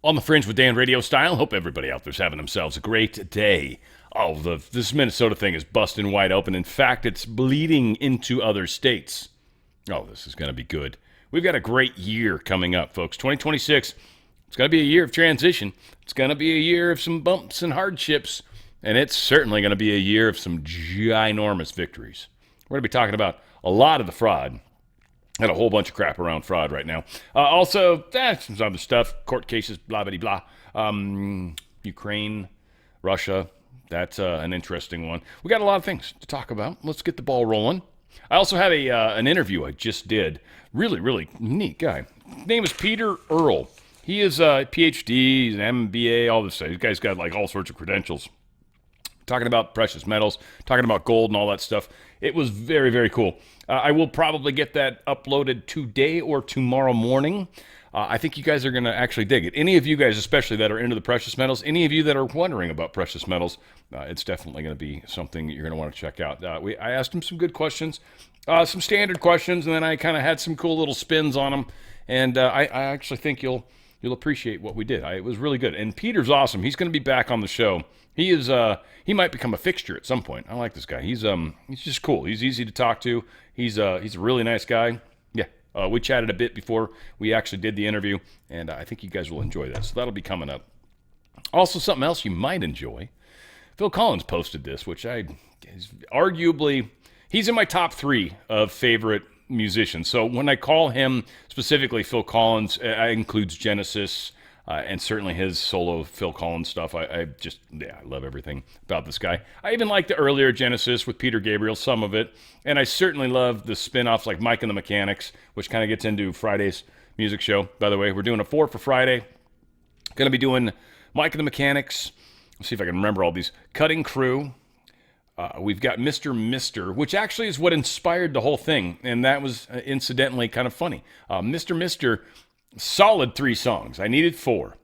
On the Fringe with Dan RadioStyle. Hope everybody out there's having themselves a great day. Oh, this Minnesota thing is busting wide open. In fact, it's bleeding into other states. Oh, this is going to be good. We've got a great year coming up, folks. 2026, it's going to be a year of transition. It's going to be a year of some bumps and hardships. And it's certainly going to be a year of some ginormous victories. We're going to be talking about a lot of the fraud. And a whole bunch of crap around fraud right now. Also, some other stuff, court cases, blah, blah, blah. Ukraine, Russia, that's an interesting one. We got a lot of things to talk about. Let's get the ball rolling. I also have an interview I just did. Really, really neat guy. His name is Peter Earl. He is a PhD, he's an MBA, all this stuff. This guy's got like all sorts of credentials. Talking about precious metals, talking about gold and all that stuff. It was very, very cool. I will probably get that uploaded today or tomorrow morning. I think you guys are going to actually dig it. Any of you guys, especially that are into the precious metals, any of you that are wondering about precious metals, it's definitely going to be something that you're going to want to check out. I asked him some good questions, some standard questions, and then I kind of had some cool little spins on them. And I actually think you'll appreciate what we did. It was really good. And Peter's awesome. He's going to be back on the show. He might become a fixture at some point. I like this guy. He's just cool. He's easy to talk to. He's a really nice guy. Yeah. We chatted a bit before we actually did the interview, and I think you guys will enjoy that. So that'll be coming up. Also, something else you might enjoy. Phil Collins posted this, which is arguably, he's in my top 3 of favorite musicians. So when I call him specifically Phil Collins, it includes Genesis, and certainly his solo Phil Collins stuff. I love everything about this guy. I even like the earlier Genesis with Peter Gabriel, some of it. And I certainly love the spin-offs like Mike and the Mechanics, which kind of gets into Friday's music show. By the way, we're doing a 4 for Friday. Going to be doing Mike and the Mechanics. Let's see if I can remember all these. Cutting Crew. We've got Mr. Mister, which actually is what inspired the whole thing. And that was incidentally kind of funny. Mr. Mister, solid 3 songs. I needed 4.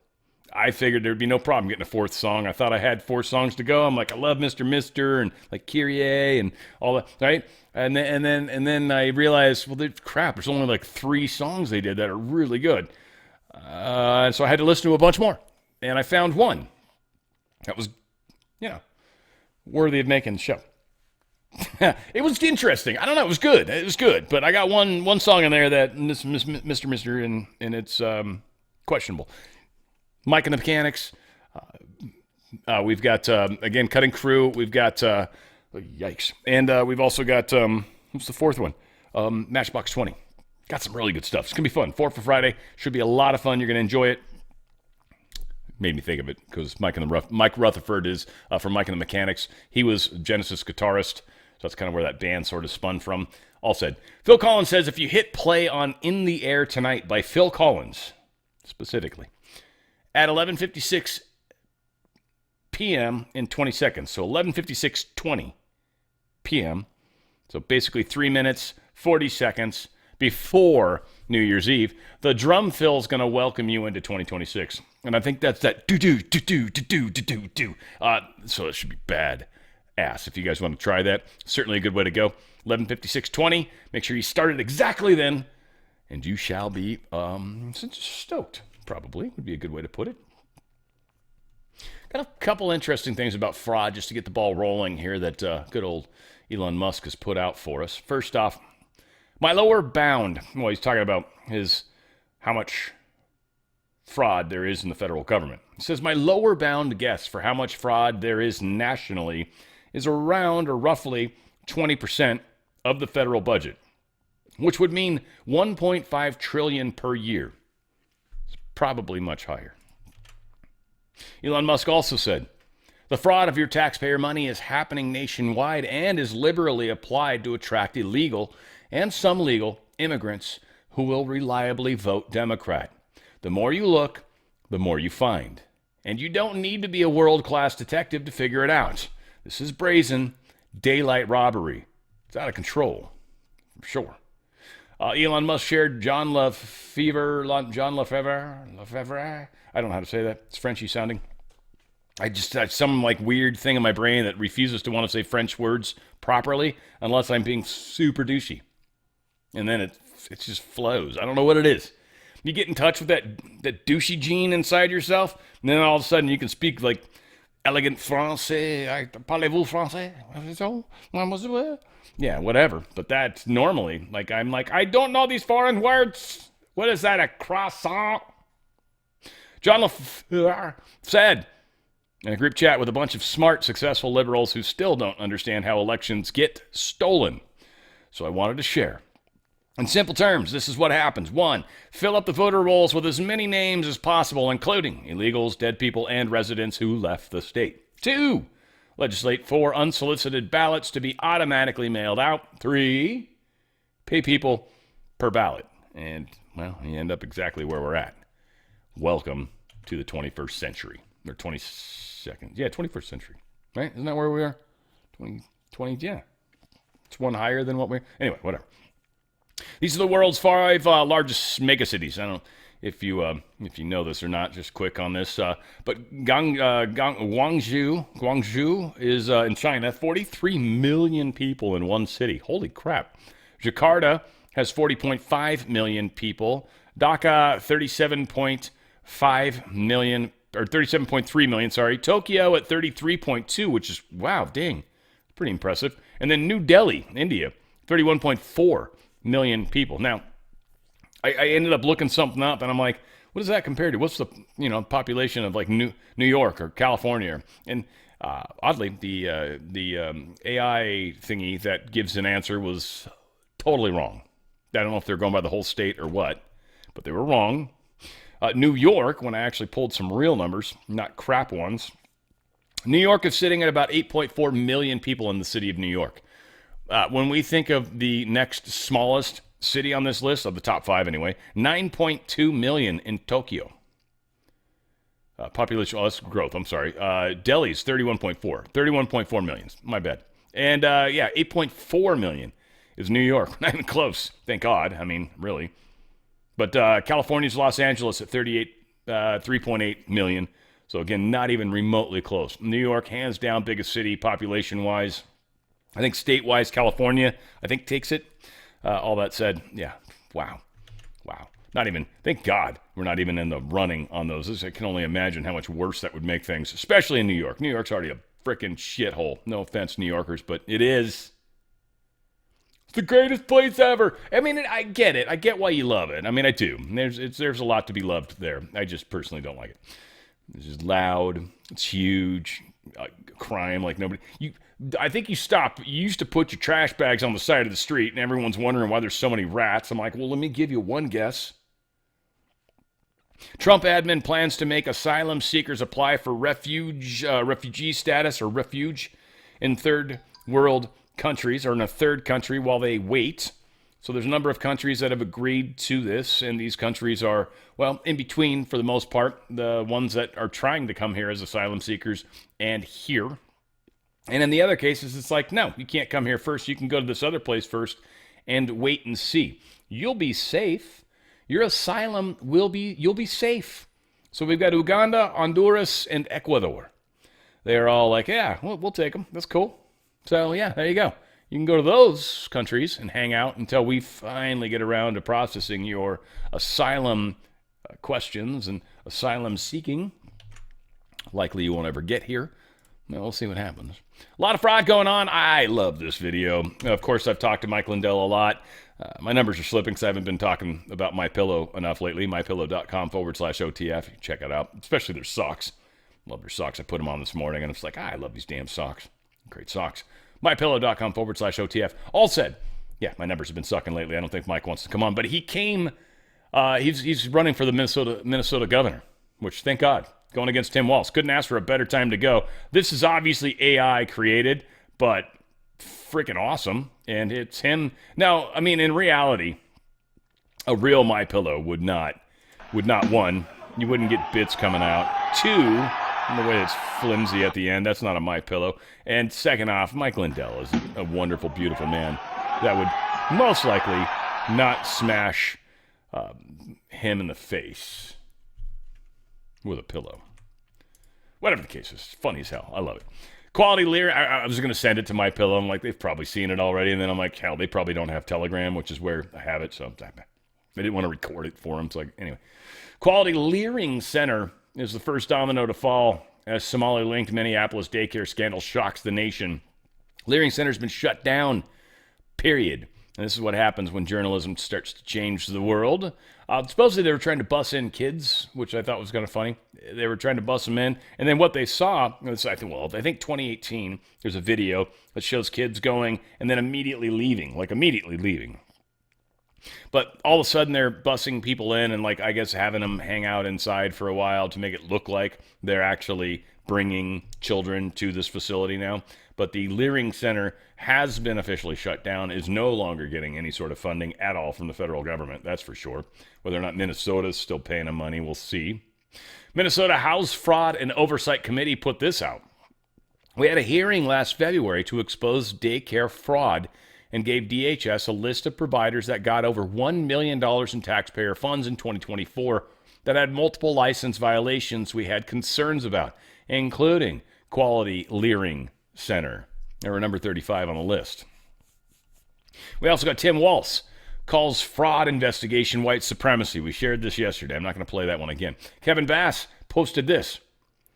I figured there'd be no problem getting a 4th song. I thought I had 4 songs to go. I'm like, I love Mr. Mister and like Kyrie and all that, right? And then I realized, well, crap, there's only like 3 songs they did that are really good. And so I had to listen to a bunch more. And I found one that was, worthy of making the show. It was interesting. I don't know. It was good. It was good. But I got one song in there that Mr. Mister, and it's questionable. Mike and the Mechanics. We've got, again, Cutting Crew. We've got, yikes. And we've also got, what's the 4th one? Matchbox 20. Got some really good stuff. It's going to be fun. 4 for Friday. Should be a lot of fun. You're going to enjoy it. Made me think of it because Mike Rutherford is from Mike and the Mechanics. He was Genesis guitarist. So that's kind of where that band sort of spun from. All said. Phil Collins says, if you hit play on In the Air Tonight by Phil Collins, specifically, at 11:56 p.m. in 20 seconds. So 11:56:20 p.m. So basically 3 minutes, 40 seconds before New Year's Eve, the drum fill is going to welcome you into 2026. And I think that's that do-do, do-do, do-do, do-do, do. So it should be bad ass. If you guys want to try that, certainly a good way to go. 11:56:20. Make sure you start it exactly then, and you shall be stoked. Probably would be a good way to put it. Got a couple interesting things about fraud just to get the ball rolling here that good old Elon Musk has put out for us. First off, my lower bound. Well, he's talking about how much fraud there is in the federal government. He says my lower bound guess for how much fraud there is nationally is around or roughly 20% of the federal budget, which would mean 1.5 trillion per year. It's probably much higher. Elon Musk also said, the fraud of your taxpayer money is happening nationwide and is liberally applied to attract illegal and some legal immigrants who will reliably vote Democrat. The more you look, the more you find. And you don't need to be a world-class detective to figure it out. This is brazen daylight robbery. It's out of control, for sure. Elon Musk shared John Lefevre. I don't know how to say that. It's Frenchy sounding. I just have some like weird thing in my brain that refuses to want to say French words properly unless I'm being super douchey. And then it just flows. I don't know what it is. You get in touch with that douchey gene inside yourself, and then all of a sudden you can speak like elegant français. Parlez-vous français? Yeah, whatever. But that's normally, like, I'm like, I don't know these foreign words. What is that, a croissant? John LaFleur said in a group chat with a bunch of smart, successful liberals who still don't understand how elections get stolen. So I wanted to share. In simple terms, this is what happens. 1, fill up the voter rolls with as many names as possible, including illegals, dead people, and residents who left the state. 2, legislate for unsolicited ballots to be automatically mailed out. 3, pay people per ballot. And, well, you end up exactly where we're at. Welcome to the 21st century. Or 22nd. Yeah, 21st century. Right? Isn't that where we are? 20, yeah. It's one higher than what we... Anyway, whatever. These are the world's 5 largest megacities. I don't know if you know this or not. Just quick on this. But Guangzhou is in China. 43 million people in one city. Holy crap. Jakarta has 40.5 million people. Dhaka, 37.5 million, or 37.3 million, sorry. Tokyo at 33.2, which is, wow, dang, pretty impressive. And then New Delhi, India, 31.4 million people. Now, I ended up looking something up, and I'm like, what does that compare to? What's the population of like New York or California? And oddly, the AI thingy that gives an answer was totally wrong. I don't know if they're going by the whole state or what, but they were wrong. New York, when I actually pulled some real numbers, not crap ones, New York is sitting at about 8.4 million people in the city of New York. When we think of the next smallest city on this list, of the top 5 anyway, 9.2 million in Tokyo. Population, that's growth, I'm sorry. Delhi's 31.4 million, my bad. And 8.4 million is New York. Not even close, thank God, I mean, really. But California's Los Angeles at 3.8 million. So again, not even remotely close. New York, hands down, biggest city population-wise. I think state-wise, California, I think takes it. All that said, yeah, wow. Not even, thank God, we're not even in the running on those. I can only imagine how much worse that would make things, especially in New York. New York's already a freaking shithole. No offense, New Yorkers, but it is. It's the greatest place ever. I mean, I get it. I get why you love it. I mean, I do. There's a lot to be loved there. I just personally don't like it. It's just loud. It's huge. Crime like nobody. I think you used to put your trash bags on the side of the street, and everyone's wondering why there's so many rats. I'm like, well, let me give you one guess. Trump admin plans to make asylum seekers apply for refugee status or refuge in third world countries, or in a third country while they wait. So there's a number of countries that have agreed to this, and these countries are, well, in between for the most part, the ones that are trying to come here as asylum seekers and here. And in the other cases, it's like, no, you can't come here first. You can go to this other place first and wait and see. You'll be safe. Your asylum you'll be safe. So we've got Uganda, Honduras, and Ecuador. They're all like, yeah, we'll take them. That's cool. So yeah, there you go. You can go to those countries and hang out until we finally get around to processing your asylum questions and asylum seeking. Likely you won't ever get here. Well, we'll see what happens. A lot of fraud going on. I love this video. Of course, I've talked to Mike Lindell a lot. My numbers are slipping because I haven't been talking about MyPillow enough lately. MyPillow.com/OTF. You can check it out, especially their socks. Love their socks. I put them on this morning, and it's like, I love these damn socks. Great socks. MyPillow.com/OTF. All said, yeah, my numbers have been sucking lately. I don't think Mike wants to come on, but he came. He's running for the Minnesota governor, which, thank God, going against Tim Walz. Couldn't ask for a better time to go. This is obviously AI created, but freaking awesome. And it's him. Now, I mean, in reality, a real MyPillow would not, one, you wouldn't get bits coming out. Two, the way it's flimsy at the end, that's not a MyPillow. And second off, Mike Lindell is a wonderful, beautiful man that would most likely not smash him in the face with a pillow. Whatever the case is, funny as hell. I love it. Quality Lear, I was going to send it to MyPillow. I'm like, they've probably seen it already. And then I'm like, hell, they probably don't have Telegram, which is where I have it. So They didn't want to record it for him. It's like, anyway. Quality Leering Center is the first domino to fall as Somali-linked Minneapolis daycare scandal shocks the nation. Leering Center's been shut down, period. And this is what happens when journalism starts to change the world. Supposedly they were trying to bus in kids, which I thought was kind of funny. They were trying to bus them in. And then what they saw, I think 2018, there's a video that shows kids going and then immediately leaving. But all of a sudden they're busing people in and, like, I guess having them hang out inside for a while to make it look like they're actually bringing children to this facility now. But the Leering Center has been officially shut down, is no longer getting any sort of funding at all from the federal government, that's for sure. Whether or not Minnesota is still paying them money, we'll see. Minnesota House Fraud and Oversight Committee put this out. We had a hearing last February to expose daycare fraud and gave DHS a list of providers that got over $1 million in taxpayer funds in 2024 that had multiple license violations we had concerns about, including Quality Leering Center. They were number 35 on the list. We also got Tim Walz calls fraud investigation white supremacy. We shared this yesterday. I'm not going to play that one again. Kevin Bass posted this.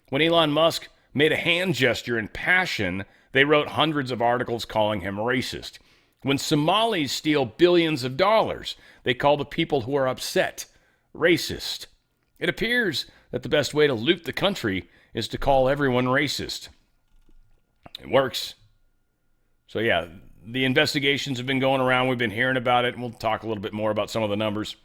When Elon Musk made a hand gesture in passion, they wrote hundreds of articles calling him racist. When Somalis steal billions of dollars, they call the people who are upset racist. It appears that the best way to loot the country is to call everyone racist. It works. So yeah, the investigations have been going around. We've been hearing about it, and we'll talk a little bit more about some of the numbers.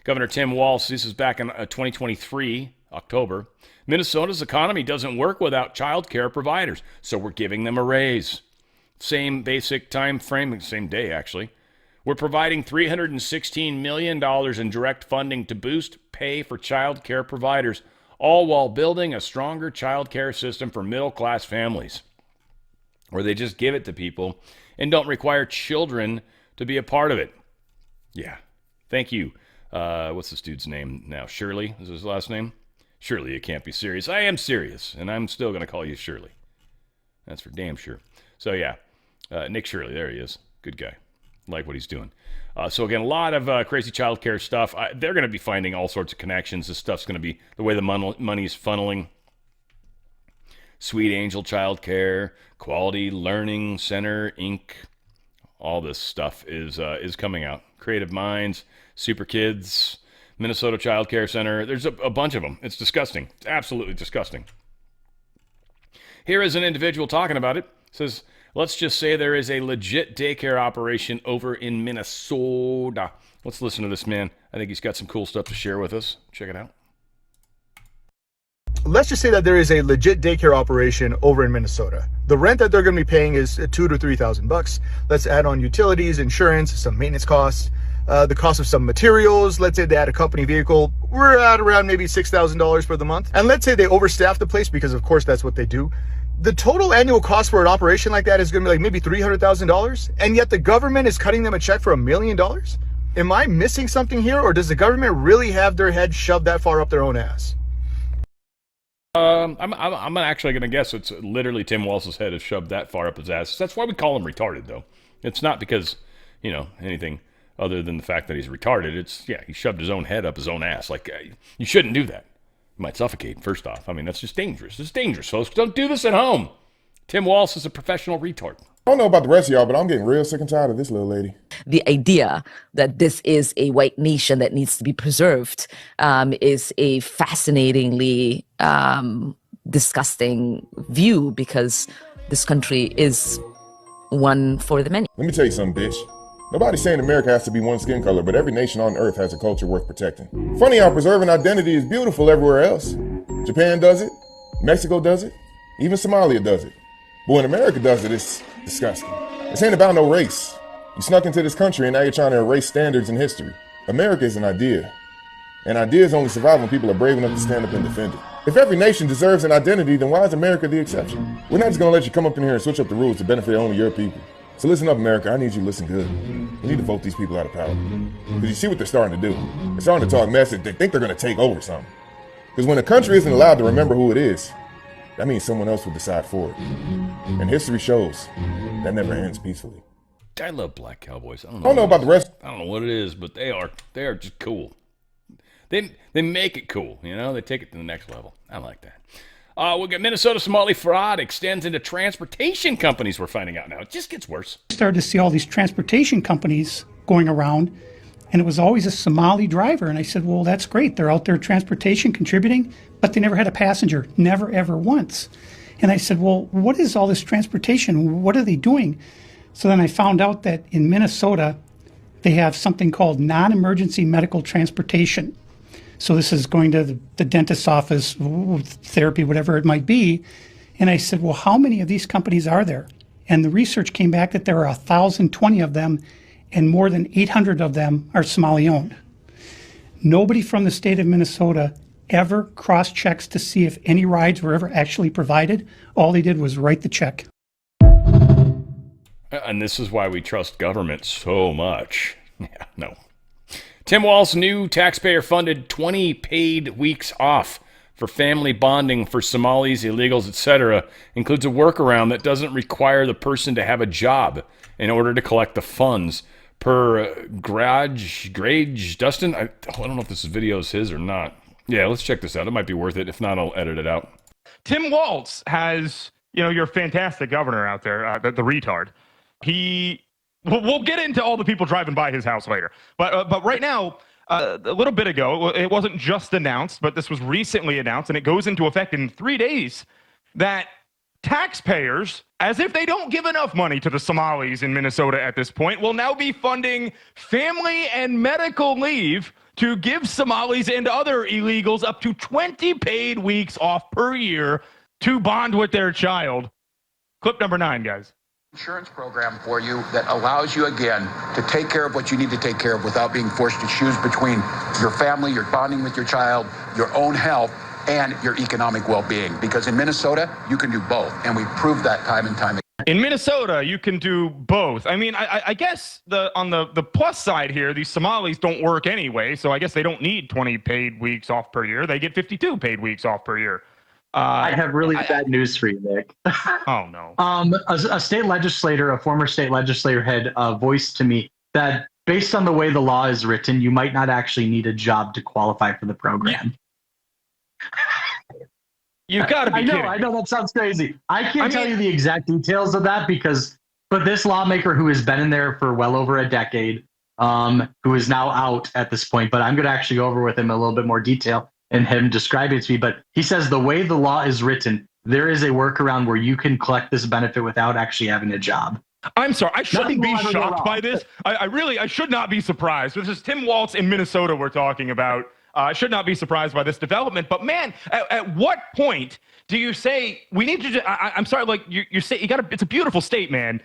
Governor Tim Walz, this is back in 2023, October. Minnesota's economy doesn't work without child care providers, so we're giving them a raise. Same basic time frame, same day actually. We're providing $316 million in direct funding to boost pay for child care providers, all while building a stronger child care system for middle-class families, where they just give it to people and don't require children to be a part of it. Yeah, thank you. What's this dude's name now? Shirley is his last name? Surely you can't be serious. I am serious, and I'm still going to call you Shirley. That's for damn sure. So yeah, Nick Shirley, there he is. Good guy. Like what he's doing. So again, a lot of crazy childcare stuff. They're going to be finding all sorts of connections. This stuff's going to be the way the money's funneling. Sweet Angel Childcare, Quality Learning Center, Inc. All this stuff is coming out. Creative Minds, Super Kids, Minnesota Child Care Center. There's a bunch of them. It's disgusting. It's absolutely disgusting. Here is an individual talking about it. It says, let's just say there is a legit daycare operation over in Minnesota. Let's listen to this man. I think he's got some cool stuff to share with us. Check it out. Let's just say that there is a legit daycare operation over in Minnesota. The rent that they're going to be paying is $2,000 to $3,000. Let's add on utilities, insurance, some maintenance costs, the cost of some materials. Let's say they add a company vehicle. We're at around maybe $6,000 for the month. And let's say they overstaff the place, because of course that's what they do. The total annual cost for an operation like that is going to be like maybe $300,000. And yet the government is cutting them a check for $1 million. Am I missing something here, or does the government really have their head shoved that far up their own ass? I'm actually going to guess it's literally Tim Walz's head is shoved that far up his ass. That's why we call him retarded, though. It's not because, anything other than the fact that he's retarded. It's, he shoved his own head up his own ass. Like, you shouldn't do that. You might suffocate, first off. I mean, that's just dangerous. It's dangerous, folks. Don't do this at home. Tim Walz is a professional retard. I don't know about the rest of y'all, but I'm getting real sick and tired of this little lady. The idea that this is a white nation that needs to be preserved is a fascinatingly disgusting view, because this country is one for the many. Let me tell you something, bitch. Nobody's saying America has to be one skin color, but every nation on earth has a culture worth protecting. Funny how preserving identity is beautiful everywhere else. Japan does it, Mexico does it, even Somalia does it. But when America does it, it's disgusting. This ain't about no race. You snuck into this country and now you're trying to erase standards in history. America is an idea. And ideas only survive when people are brave enough to stand up and defend it. If every nation deserves an identity, then why is America the exception? We're not just gonna let you come up in here and switch up the rules to benefit only your people. So listen up, America. I need you to listen good. We need to vote these people out of power. Because you see what they're starting to do. They're starting to talk mess. They think they're gonna take over something. Because when a country isn't allowed to remember who it is, that means someone else will decide for it. And history shows that never ends peacefully. I love black cowboys. I I don't know about the rest. I don't know what it is, but they are just cool. They make it cool, you know. They take it to the next level. I like that. We got Minnesota Somali fraud extends into transportation companies. We're finding out now. It just gets worse. Started to see all these transportation companies going around, and it was always a Somali driver. And I said, well, that's great. They're out there transportation contributing, but they never had a passenger, never, ever once. And I said, well, what is all this transportation? What are they doing? So then I found out that in Minnesota, they have something called non-emergency medical transportation. So this is going to the dentist's office, therapy, whatever it might be. And I said, well, how many of these companies are there? And the research came back that there are 1,020 of them, and more than 800 of them are Somali-owned. Nobody from the state of Minnesota ever cross-checks to see if any rides were ever actually provided. All they did was write the check. And this is why we trust government so much. Yeah, no. Tim Walz's new taxpayer-funded 20 paid weeks off for family bonding for Somalis, illegals, etc. includes a workaround that doesn't require the person to have a job in order to collect the funds. Per Grage Dustin, I don't know if this video is his or not. Yeah, let's check this out. It might be worth it. If not, I'll edit it out. Tim Walz has, your fantastic governor out there, the retard. We'll get into all the people driving by his house later. But right now, a little bit ago, it wasn't just announced, but this was recently announced, and it goes into effect in 3 days, that taxpayers, as if they don't give enough money to the Somalis in Minnesota at this point, will now be funding family and medical leave to give Somalis and other illegals up to 20 paid weeks off per year to bond with their child. Clip number 9, guys. Insurance program for you that allows you again to take care of what you need to take care of without being forced to choose between your family, your bonding with your child, your own health, and your economic well-being. Because in Minnesota, you can do both, and we've proved that time and time again. In Minnesota, you can do both. I mean, I guess on the plus side here, these Somalis don't work anyway, so I guess they don't need 20 paid weeks off per year. They get 52 paid weeks off per year. I have really bad news for you, Nick. Oh, no. A state legislator, a former state legislator, had voiced to me that based on the way the law is written, you might not actually need a job to qualify for the program. You've got to be kidding. I know that sounds crazy. I can't tell you the exact details of that but this lawmaker who has been in there for well over a decade, who is now out at this point, but I'm going to actually go over with him a little bit more detail and him describe it to me. But he says the way the law is written, there is a workaround where you can collect this benefit without actually having a job. I'm sorry. I shouldn't be shocked by this. I should not be surprised. This is Tim Walz in Minnesota we're talking about. I should not be surprised by this development. But man, at what point do you say we need to? I'm sorry. Like you say, it's a beautiful state, man.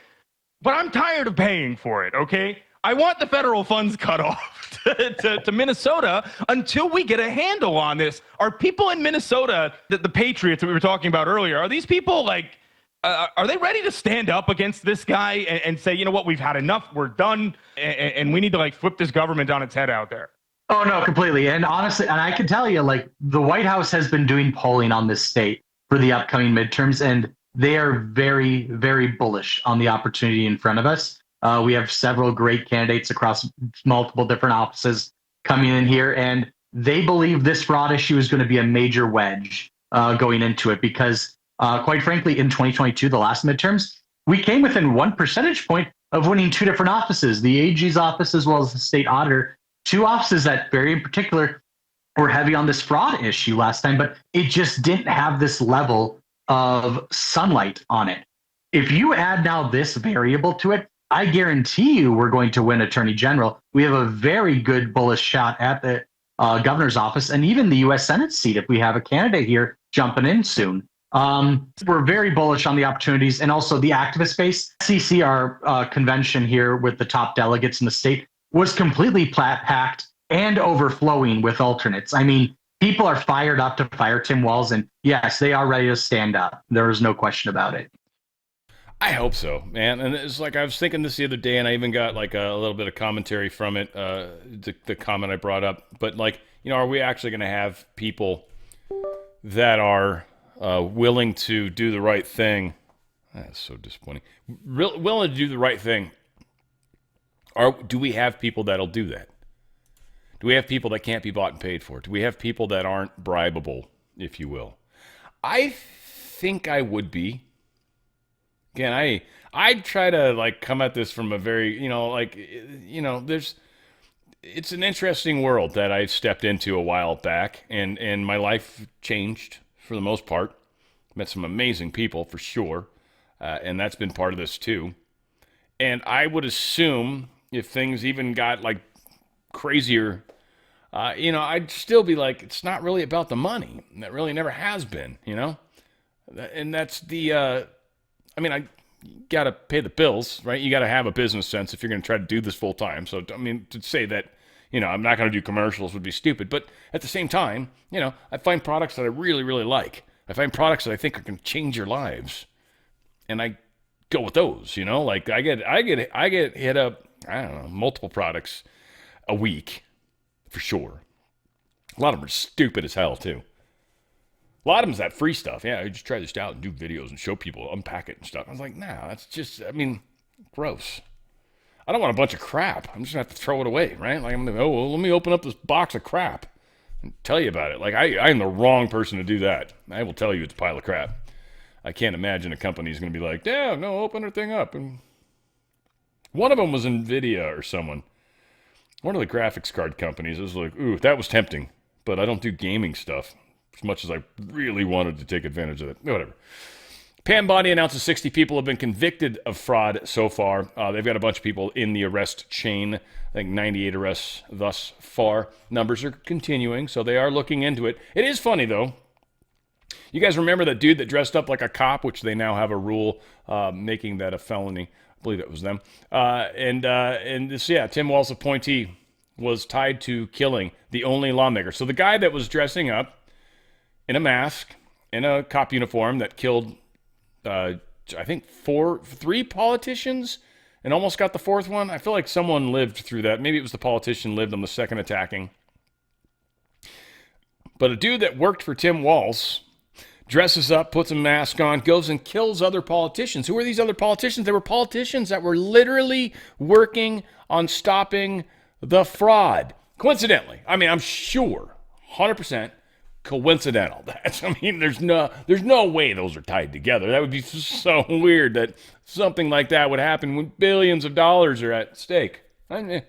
But I'm tired of paying for it. Okay, I want the federal funds cut off to Minnesota until we get a handle on this. Are people in Minnesota, the Patriots that we were talking about earlier, are these people like? Are they ready to stand up against this guy and say, you know what, we've had enough, we're done, and we need to flip this government on its head out there? Oh, no, completely. And honestly, and I can tell you, the White House has been doing polling on this state for the upcoming midterms, and they are very, very bullish on the opportunity in front of us. We have several great candidates across multiple different offices coming in here, and they believe this fraud issue is going to be a major wedge going into it because, quite frankly, in 2022, the last midterms, we came within 1 percentage point of winning 2 different offices, the AG's office as well as the state auditor, 2 offices that very in particular were heavy on this fraud issue last time, but it just didn't have this level of sunlight on it. If you add now this variable to it, I guarantee you we're going to win Attorney General. We have a very good bullish shot at the governor's office and even the U.S. Senate seat if we have a candidate here jumping in soon. We're very bullish on the opportunities and also the activist space. SEC, our convention here with the top delegates in the state, was completely packed and overflowing with alternates. I mean, people are fired up to fire Tim Walz, and yes, they are ready to stand up. There is no question about it. I hope so, man. And it's like I was thinking this the other day, and I even got a little bit of commentary from it, the comment I brought up. But are we actually going to have people that are willing to do the right thing? That's so disappointing. Willing to do the right thing Do we have people that'll do that? Do we have people that can't be bought and paid for? Do we have people that aren't bribable, if you will? I think I would be. Again, I try to like come at this from a very, it's an interesting world that I stepped into a while back, and my life changed for the most part. Met some amazing people for sure, and that's been part of this too. And I would assume if things even got like crazier, I'd still be like, it's not really about the money. That really never has been, And that's the, I got to pay the bills, right? You got to have a business sense if you're going to try to do this full time. So, to say that, I'm not going to do commercials would be stupid. But at the same time, I find products that I really, really like. I find products that I think are going to change your lives. And I go with those, like I get hit up, I don't know, multiple products a week for sure. A lot of them are stupid as hell too. A lot of them is that free stuff. Yeah, I just try this out and do videos and show people, unpack it and stuff. I was like, nah, that's just, gross. I don't want a bunch of crap. I'm just going to have to throw it away, right? Like, let me open up this box of crap and tell you about it. Like, I'm the wrong person to do that. I will tell you it's a pile of crap. I can't imagine a company is going to be like, yeah, no, open her thing up. And one of them was NVIDIA or someone. One of the graphics card companies. I was like, ooh, that was tempting. But I don't do gaming stuff as much as I really wanted to take advantage of it. Whatever. Pam Bondi announces 60 people have been convicted of fraud so far. They've got a bunch of people in the arrest chain. I think 98 arrests thus far. Numbers are continuing, so they are looking into it. It is funny, though. You guys remember that dude that dressed up like a cop, which they now have a rule making that a felony. I believe it was them. And this, Tim Walz appointee was tied to killing the only lawmaker. So the guy that was dressing up in a mask, in a cop uniform that killed, I think, 3 politicians and almost got the 4th one. I feel like someone lived through that. Maybe it was the politician lived on the second attacking. But a dude that worked for Tim Walz dresses up, puts a mask on, goes and kills other politicians. Who are these other politicians? They were politicians that were literally working on stopping the fraud. Coincidentally, I'm sure, 100%. Coincidental. There's no way those are tied together. That would be so weird that something like that would happen when billions of dollars are at stake. Never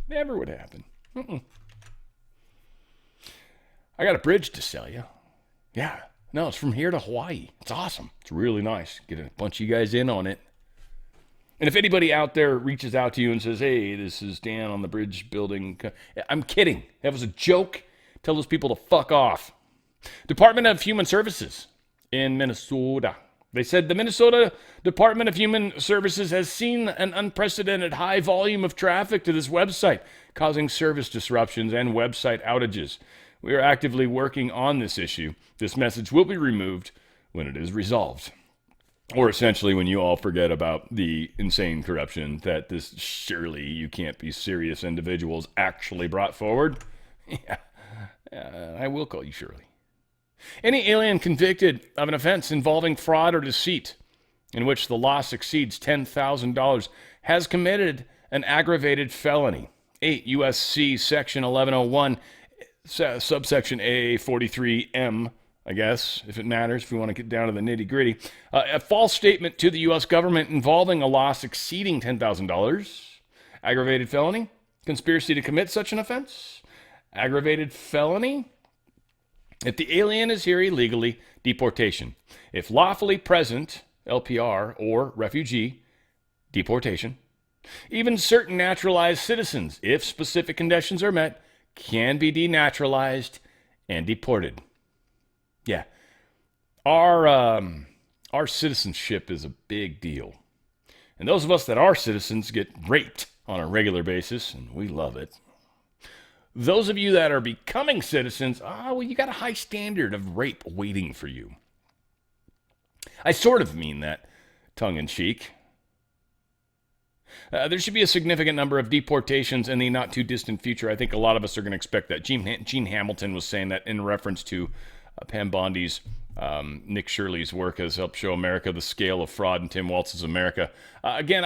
would happen. I got a bridge to sell you. Yeah. No, it's from here to Hawaii. It's awesome. It's really nice. Get a bunch of you guys in on it. And if anybody out there reaches out to you and says, hey, this is Dan on the bridge building, I'm kidding. That was a joke. Tell those people to fuck off. Department of Human Services in Minnesota. They said the Minnesota Department of Human Services has seen an unprecedented high volume of traffic to this website, causing service disruptions and website outages. We are actively working on this issue. This message will be removed when it is resolved. Or essentially when you all forget about the insane corruption that this surely you can't be serious individuals actually brought forward. Yeah. I will call you Shirley. Any alien convicted of an offense involving fraud or deceit in which the loss exceeds $10,000 has committed an aggravated felony. 8 U.S.C. Section 1101, subsection A43M, I guess, if it matters, if we want to get down to the nitty-gritty. A false statement to the U.S. government involving a loss exceeding $10,000. Aggravated felony. Conspiracy to commit such an offense. Aggravated felony. If the alien is here illegally, deportation. If lawfully present, LPR, or refugee, deportation. Even certain naturalized citizens, if specific conditions are met, can be denaturalized and deported. Yeah. Our citizenship is a big deal. And those of us that are citizens get raped on a regular basis, and we love it. Those of you that are becoming citizens, you got a high standard of rape waiting for you. I sort of mean that tongue-in-cheek. There should be a significant number of deportations in the not-too-distant future. I think a lot of us are going to expect that. Gene Hamilton was saying that in reference to Pam Bondi's, Nick Shirley's work has helped show America the scale of fraud in Tim Walz's America. Again,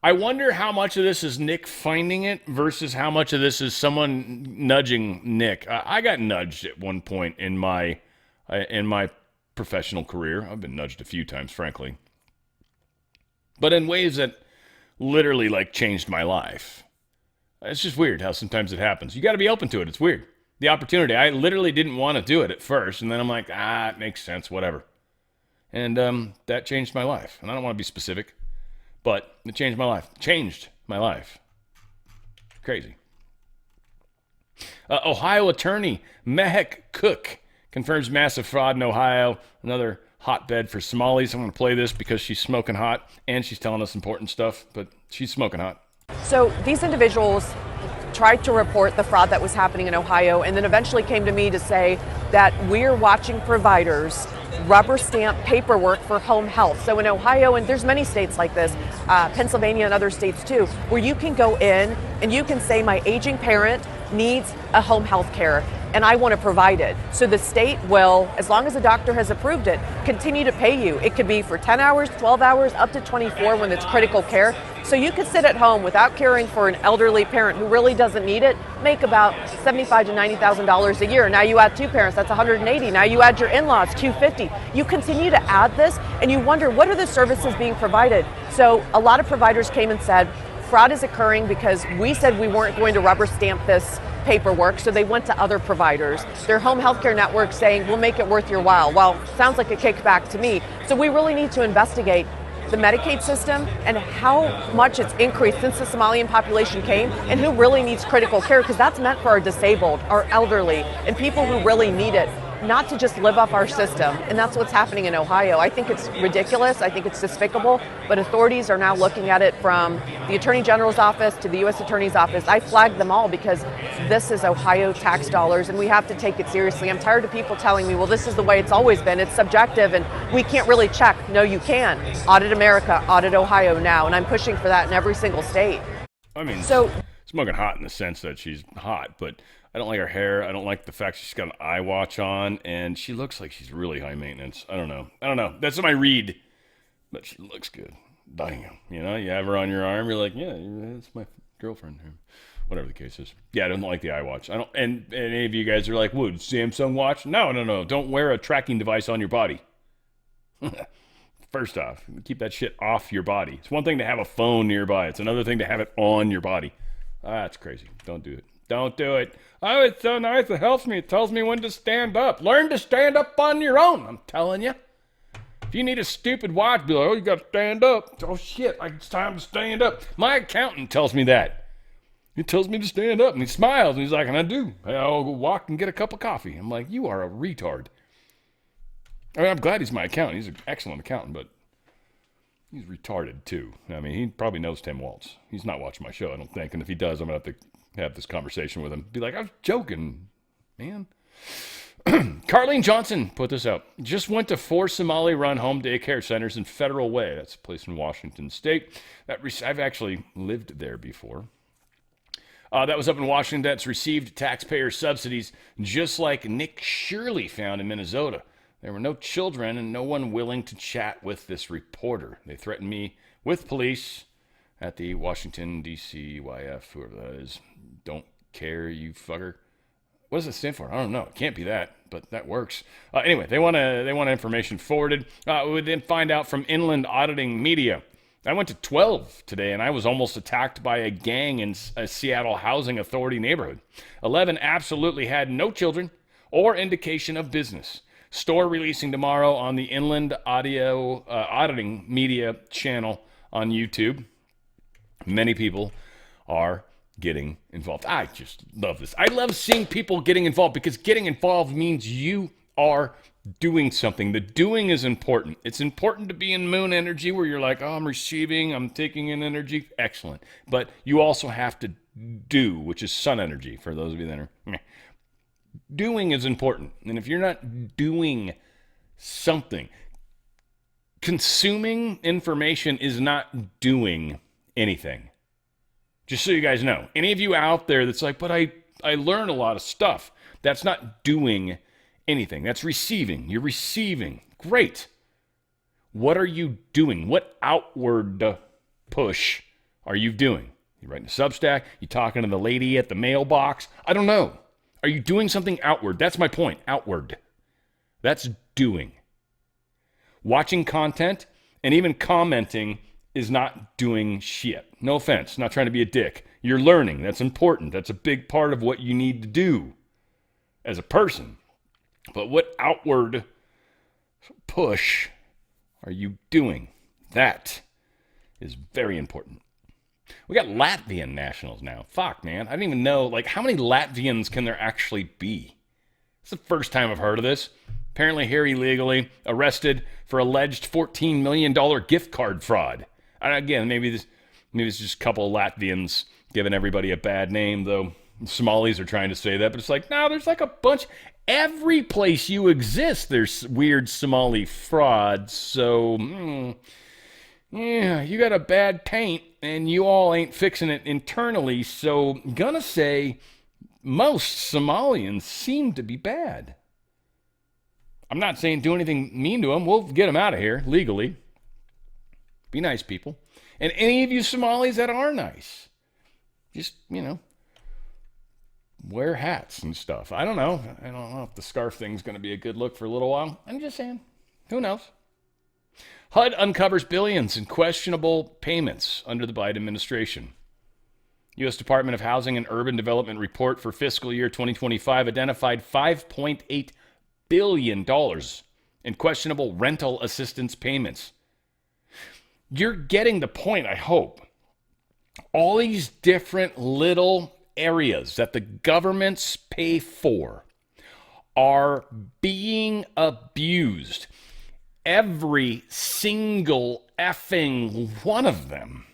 I wonder how much of this is Nick finding it versus how much of this is someone nudging Nick. I got nudged at one point in my professional career. I've been nudged a few times, frankly, but in ways that literally like changed my life. It's just weird how sometimes it happens. You got to be open to it. It's weird. The opportunity. I literally didn't want to do it at first, and then I'm like, it makes sense, whatever. And that changed my life. And I don't want to be specific, but it changed my life. Changed my life. Crazy. Ohio attorney Mehek Cook confirms massive fraud in Ohio. Another hotbed for Somalis. I'm going to play this because she's smoking hot, and she's telling us important stuff, but she's smoking hot. So these individuals tried to report the fraud that was happening in Ohio, and then eventually came to me to say that we're watching providers rubber stamp paperwork for home health. So in Ohio, and there's many states like this, Pennsylvania and other states too, where you can go in and you can say my aging parent needs a home health care and I want to provide it. So the state will, as long as the doctor has approved it, continue to pay you. It could be for 10 hours, 12 hours, up to 24 when it's critical care. So you could sit at home without caring for an elderly parent who really doesn't need it, make about $75,000 to $90,000 a year. Now you add two parents, that's $180,000. Now you add your in-laws, $250,000. You continue to add this and you wonder, what are the services being provided? So a lot of providers came and said, fraud is occurring because we said we weren't going to rubber stamp this paperwork, so they went to other providers. Their home healthcare network saying, we'll make it worth your while. Well, sounds like a kickback to me. So we really need to investigate the Medicaid system and how much it's increased since the Somalian population came and who really needs critical care, because that's meant for our disabled, our elderly, and people who really need it, not to just live off our system. And that's what's happening in Ohio. I think it's ridiculous. I think it's despicable, but authorities are now looking at it from the Attorney General's office to the U.S. Attorney's office. I flagged them all because this is Ohio tax dollars and we have to take it seriously. I'm tired of people telling me, well, this is the way it's always been. It's subjective and we can't really check. No, you can. Audit America, audit Ohio now. And I'm pushing for that in every single state. I mean, so smoking hot in the sense that she's hot, but I don't like her hair. I don't like the fact she's got an eye watch on, and she looks like she's really high maintenance. I don't know. That's what I read, but she looks good. Damn. You know, you have her on your arm, you're like, yeah, that's my girlfriend. Whatever the case is. Yeah, I don't like the eye watch. I don't. And any of you guys are like, what, Samsung watch? No. Don't wear a tracking device on your body. First off, keep that shit off your body. It's one thing to have a phone nearby. It's another thing to have it on your body. That's crazy. Don't do it. Don't do it. Oh, it's so nice. It helps me. It tells me when to stand up. Learn to stand up on your own, I'm telling you. If you need a stupid watch, be like, oh, you got to stand up. Oh, shit, it's time to stand up. My accountant tells me that. He tells me to stand up, and he smiles, and he's like, and I do. I'll go walk and get a cup of coffee. I'm like, you are a retard. I mean, I'm glad he's my accountant. He's an excellent accountant, but he's retarded, too. I mean, he probably knows Tim Waltz. He's not watching my show, I don't think, and if he does, I'm going to have to have this conversation with him. Be like, I was joking, man. Carlene Johnson put this out. Just went to 4 Somali-run home daycare centers in Federal Way. That's a place in Washington State. I've actually lived there before. That was up in Washington. That's received taxpayer subsidies, just like Nick Shirley found in Minnesota. There were no children and no one willing to chat with this reporter. They threatened me with police at the Washington, D.C., YF, whoever that is. Don't care, you fucker. What does it stand for? I don't know. It can't be that, but that works. Anyway, they want information forwarded. We then find out from Inland Auditing Media. I went to 12 today, and I was almost attacked by a gang in a Seattle Housing Authority neighborhood. 11 absolutely had no children or indication of business. Store releasing tomorrow on the Inland Auditing Media channel on YouTube. Many people are getting involved. I just love this. I love seeing people getting involved because getting involved means you are doing something. The doing is important. It's important to be in moon energy where you're like, oh, I'm receiving, I'm taking in energy. Excellent. But you also have to do, which is sun energy for those of you that are. Doing is important. And if you're not doing something, consuming information is not doing anything. Just so you guys know. Any of you out there that's like, but I learn a lot of stuff. That's not doing anything. That's receiving. You're receiving. Great. What are you doing? What outward push are you doing? You writing a Substack? You talking to the lady at the mailbox? I don't know. Are you doing something outward? That's my point. Outward. That's doing. Watching content and even commenting is not doing shit. No offense. Not trying to be a dick. You're learning. That's important. That's a big part of what you need to do as a person. But what outward push are you doing? That is very important. We got Latvian nationals now. Fuck, man. I didn't even know, like, how many Latvians can there actually be? It's the first time I've heard of this. Apparently here illegally, arrested for alleged $14 million gift card fraud. And again, maybe it's just a couple of Latvians giving everybody a bad name, though Somalis are trying to say that. But it's like, no, there's like a bunch. Every place you exist, there's weird Somali frauds. So, yeah, you got a bad taint, and you all ain't fixing it internally. So, gonna say most Somalians seem to be bad. I'm not saying do anything mean to them. We'll get them out of here legally. Be nice people. And any of you Somalis that are nice, just, wear hats and stuff. I don't know. I don't know if the scarf thing's going to be a good look for a little while. I'm just saying. Who knows? HUD uncovers billions in questionable payments under the Biden administration. U.S. Department of Housing and Urban Development report for fiscal year 2025 identified $5.8 billion in questionable rental assistance payments. You're getting the point, I hope. All these different little areas that the governments pay for are being abused. Every single effing one of them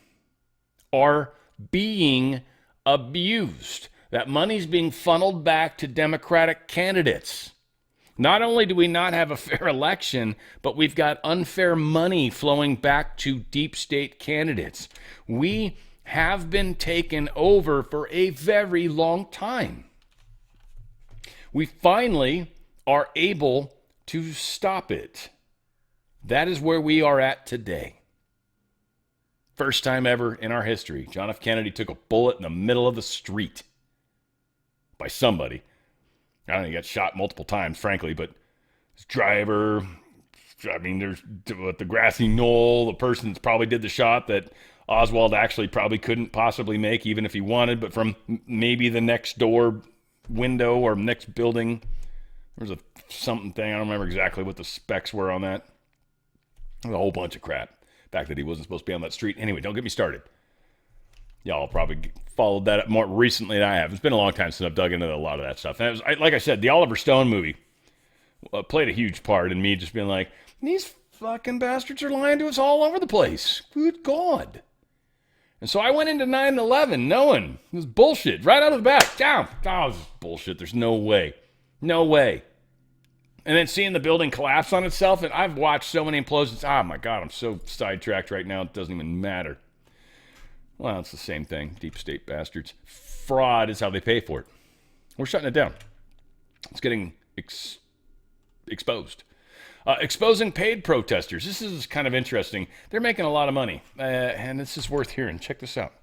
are being abused. That money's being funneled back to Democratic candidates. Not only do we not have a fair election, but we've got unfair money flowing back to deep state candidates. We have been taken over for a very long time. We finally are able to stop it. That is where we are at today. First time ever in our history, John F. Kennedy took a bullet in the middle of the street by somebody. I don't know, he got shot multiple times, frankly, but his driver, there's the grassy knoll, the person that probably did the shot that Oswald actually probably couldn't possibly make, even if he wanted, but from maybe the next door window or next building, there was something thing. I don't remember exactly what the specs were on that. There's a whole bunch of crap. The fact that he wasn't supposed to be on that street. Anyway, don't get me started. Y'all probably followed that up more recently than I have. It's been a long time since I've dug into a lot of that stuff. And it was, like I said, the Oliver Stone movie played a huge part in me just being like, these fucking bastards are lying to us all over the place. Good God. And so I went into 9/11 knowing it was bullshit. Right out of the bat. Down. Oh, this is bullshit. There's no way. No way. And then seeing the building collapse on itself, and I've watched so many implosions. Oh, my God, I'm so sidetracked right now, it doesn't even matter. Well, it's the same thing. Deep state bastards. Fraud is how they pay for it. We're shutting it down. It's getting exposed. Exposing paid protesters. This is kind of interesting. They're making a lot of money, and this is worth hearing. Check this out.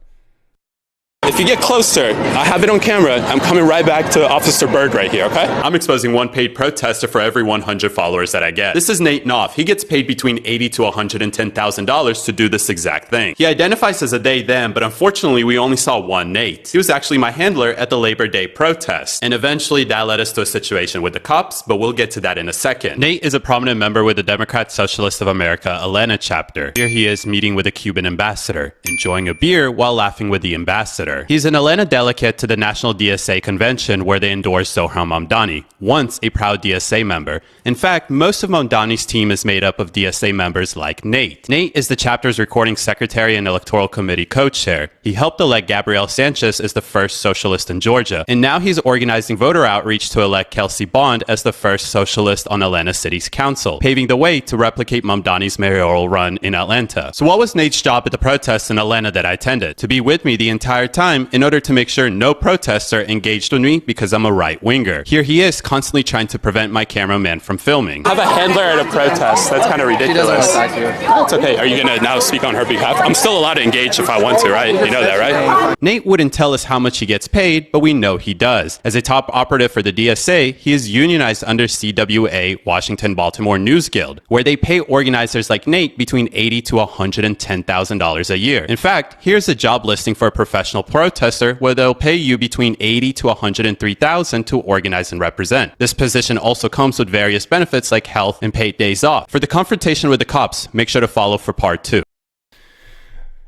If you get closer, I have it on camera. I'm coming right back to Officer Bird right here, okay? I'm exposing one paid protester for every 100 followers that I get. This is Nate Knopf. He gets paid between $80,000 to $110,000 to do this exact thing. He identifies as a they, them, but unfortunately, we only saw one Nate. He was actually my handler at the Labor Day protest. And eventually, that led us to a situation with the cops, but we'll get to that in a second. Nate is a prominent member with the Democrat Socialist of America Atlanta chapter. Here he is meeting with a Cuban ambassador, enjoying a beer while laughing with the ambassador. He's an Atlanta delegate to the National DSA Convention where they endorsed Zohran Mamdani, once a proud DSA member. In fact, most of Mamdani's team is made up of DSA members like Nate. Nate is the chapter's recording secretary and electoral committee co-chair. He helped elect Gabriel Sanchez as the first socialist in Georgia, and now he's organizing voter outreach to elect Kelsey Bond as the first socialist on Atlanta City's council, paving the way to replicate Mamdani's mayoral run in Atlanta. So what was Nate's job at the protests in Atlanta that I attended? To be with me the entire time time in order to make sure no protester engaged with me because I'm a right-winger. Here he is constantly trying to prevent my cameraman from filming. I have a handler at a protest. That's kind of ridiculous. That's okay. Are you going to now speak on her behalf? I'm still allowed to engage if I want to, right? You know that, right? Nate wouldn't tell us how much he gets paid, but we know he does. As a top operative for the DSA, he is unionized under CWA, Washington-Baltimore News Guild, where they pay organizers like Nate between $80,000 to $110,000 a year. In fact, here's a job listing for a professional protester where they'll pay you between $80,000 to $103,000 to organize and represent. This position also comes with various benefits like health and paid days off. For the confrontation with the cops, make sure to follow for part 2.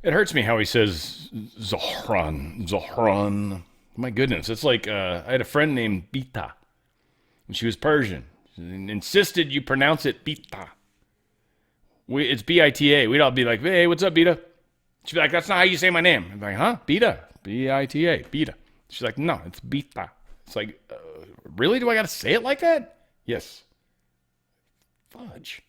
It hurts me how he says Zohran. My goodness, it's like I had a friend named Bita. She was Persian. She insisted you pronounce it Bita. It's B-I-T-A. We'd all be like, hey, what's up, Bita? She'd be like, that's not how you say my name. I'm like, huh? Bita. B-I-T-A. Bita. She's like, no, it's Bita. It's like, really? Do I got to say it like that? Yes. Fudge.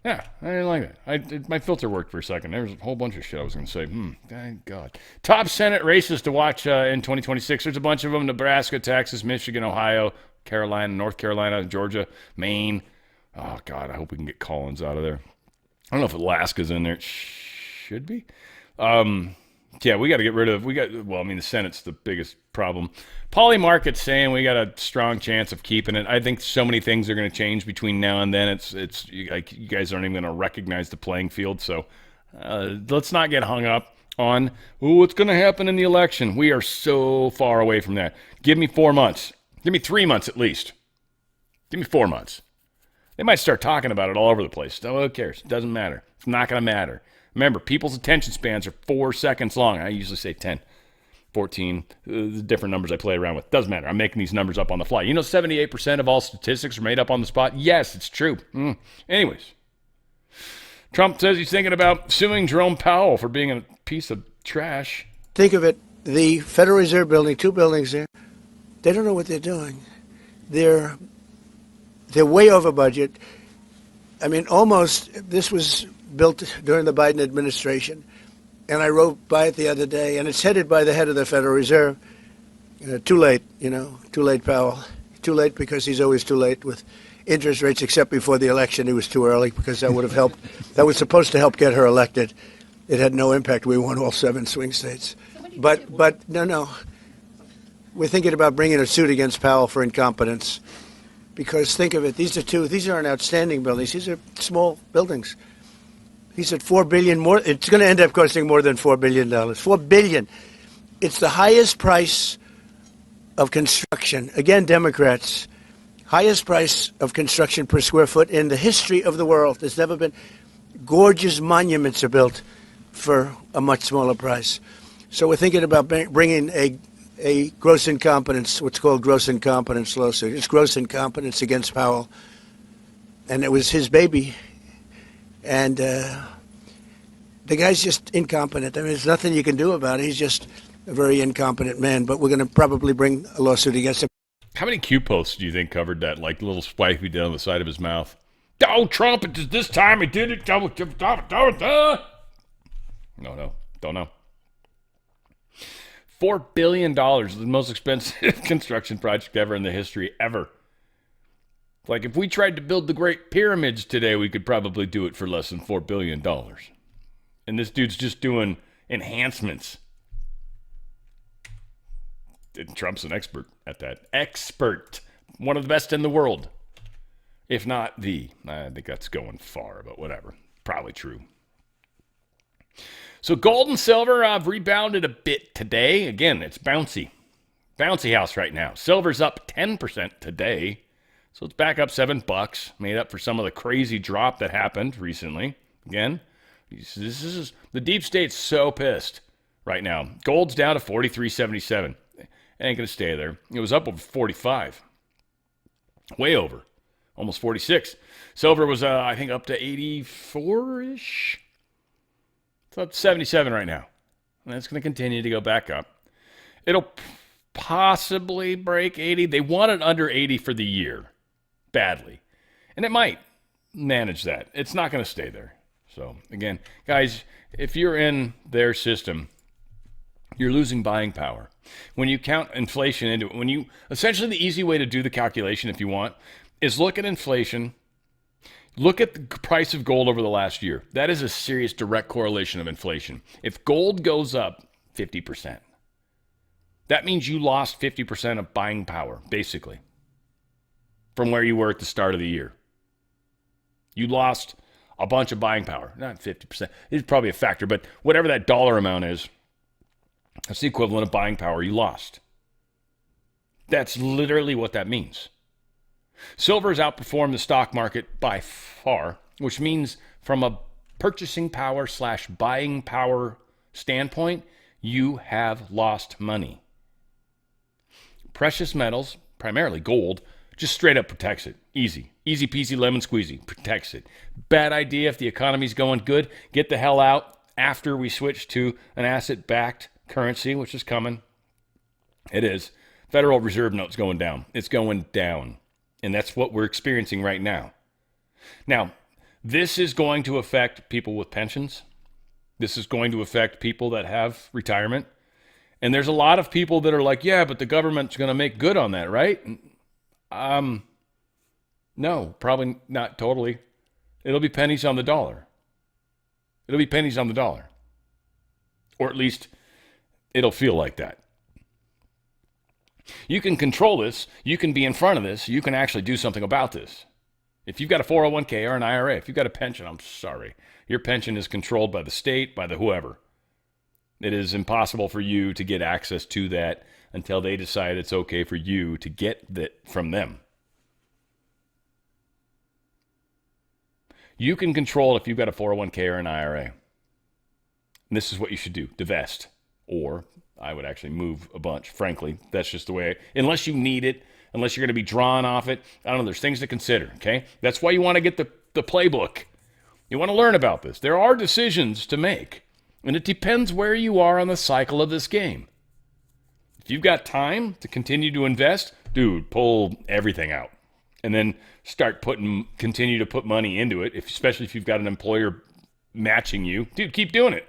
Yeah, I didn't like that. My filter worked for a second. There was a whole bunch of shit I was going to say. Thank God. Top Senate races to watch in 2026. There's a bunch of them. Nebraska, Texas, Michigan, Ohio, Carolina, North Carolina, Georgia, Maine. Oh, God, I hope we can get Collins out of there. I don't know if Alaska's in there. It should be. Yeah, we got to get rid of, the Senate's the biggest problem. Poly Market's saying we got a strong chance of keeping it. I think so many things are going to change between now and then. It's like you guys aren't even going to recognize the playing field. So let's not get hung up on, what's going to happen in the election. We are so far away from that. Give me 4 months. Give me 3 months at least. Give me 4 months. They might start talking about it all over the place. No, who cares? It doesn't matter. It's not going to matter. Remember, people's attention spans are 4 seconds long. I usually say 10, 14, the different numbers I play around with. Doesn't matter. I'm making these numbers up on the fly. 78% of all statistics are made up on the spot? Yes, it's true. Anyways, Trump says he's thinking about suing Jerome Powell for being a piece of trash. Think of it. The Federal Reserve building, 2 buildings there, they don't know what they're doing. They're way over budget. I mean, this was built during the Biden administration, and I rode by it the other day, and it's headed by the head of the Federal Reserve. Too late, too late, Powell. Too late because he's always too late with interest rates, except before the election. He was too early because that would have helped. That was supposed to help get her elected. It had no impact. We won all 7 swing states. But no. We're thinking about bringing a suit against Powell for incompetence. Because think of it, these aren't outstanding buildings. These are small buildings. He said $4 billion more. It's going to end up costing more than $4 billion. $4 billion. It's the highest price of construction. Again, Democrats, highest price of construction per square foot in the history of the world. There's never been. Gorgeous monuments are built for a much smaller price. So we're thinking about bringing a gross incompetence, what's called gross incompetence lawsuit. It's gross incompetence against Powell. And it was his baby. And the guy's just incompetent. I mean, there's nothing you can do about it. He's just a very incompetent man. But we're going to probably bring a lawsuit against him. How many Q posts do you think covered that, like little swipe he did on the side of his mouth? Oh, Trump, it is this time he did it. No, don't know. $4 billion, the most expensive construction project ever in the history ever. Like, if we tried to build the Great Pyramids today, we could probably do it for less than $4 billion. And this dude's just doing enhancements. And Trump's an expert at that. Expert. One of the best in the world. If not the. I think that's going far, but whatever. Probably true. So gold and silver have rebounded a bit today. Again, it's bouncy. Bouncy house right now. Silver's up 10% today. So it's back up $7, made up for some of the crazy drop that happened recently. Again, this is the deep state's so pissed right now. Gold's down to 43.77. It ain't going to stay there. It was up over 45. Way over. Almost 46. Silver was, I think, up to 84-ish. It's up to 77 right now. And that's going to continue to go back up. It'll possibly break 80. They want it under 80 for the year. Badly. And it might manage that. It's not going to stay there. So again, guys, if you're in their system, you're losing buying power. When you count inflation into it, essentially the easy way to do the calculation, if you want, is look at inflation, look at the price of gold over the last year. That is a serious direct correlation of inflation. If gold goes up 50%, that means you lost 50% of buying power, basically, from where you were at the start of the year. You lost a bunch of buying power. Not 50%. It's probably a factor, but whatever that dollar amount is, that's the equivalent of buying power you lost. That's literally what that means. Silver has outperformed the stock market by far, which means from a purchasing power / buying power standpoint, you have lost money. Precious metals, primarily gold, just straight up protects it. Easy. Easy peasy lemon squeezy. Protects it. Bad idea if the economy's going good. Get the hell out after we switch to an asset-backed currency, which is coming. It is. Federal Reserve note's going down. It's going down. And that's what we're experiencing right now. Now, this is going to affect people with pensions. This is going to affect people that have retirement. And there's a lot of people that are like, yeah, but the government's going to make good on that, right? No, probably not totally. It'll be pennies on the dollar. It'll be pennies on the dollar. Or at least it'll feel like that. You can control this. You can be in front of this. You can actually do something about this. If you've got a 401k or an IRA, if you've got a pension, I'm sorry. Your pension is controlled by the state, by the whoever. It is impossible for you to get access to that until they decide it's okay for you to get that from them. You can control it if you've got a 401k or an IRA. And this is what you should do. Divest. Or I would actually move a bunch, frankly. That's just the way, unless you need it, unless you're going to be drawn off it. I don't know, there's things to consider, okay? That's why you want to get the playbook. You want to learn about this. There are decisions to make, and it depends where you are on the cycle of this game. If you've got time to continue to invest, dude, pull everything out. And then continue to put money into it, especially if you've got an employer matching you. Dude, keep doing it.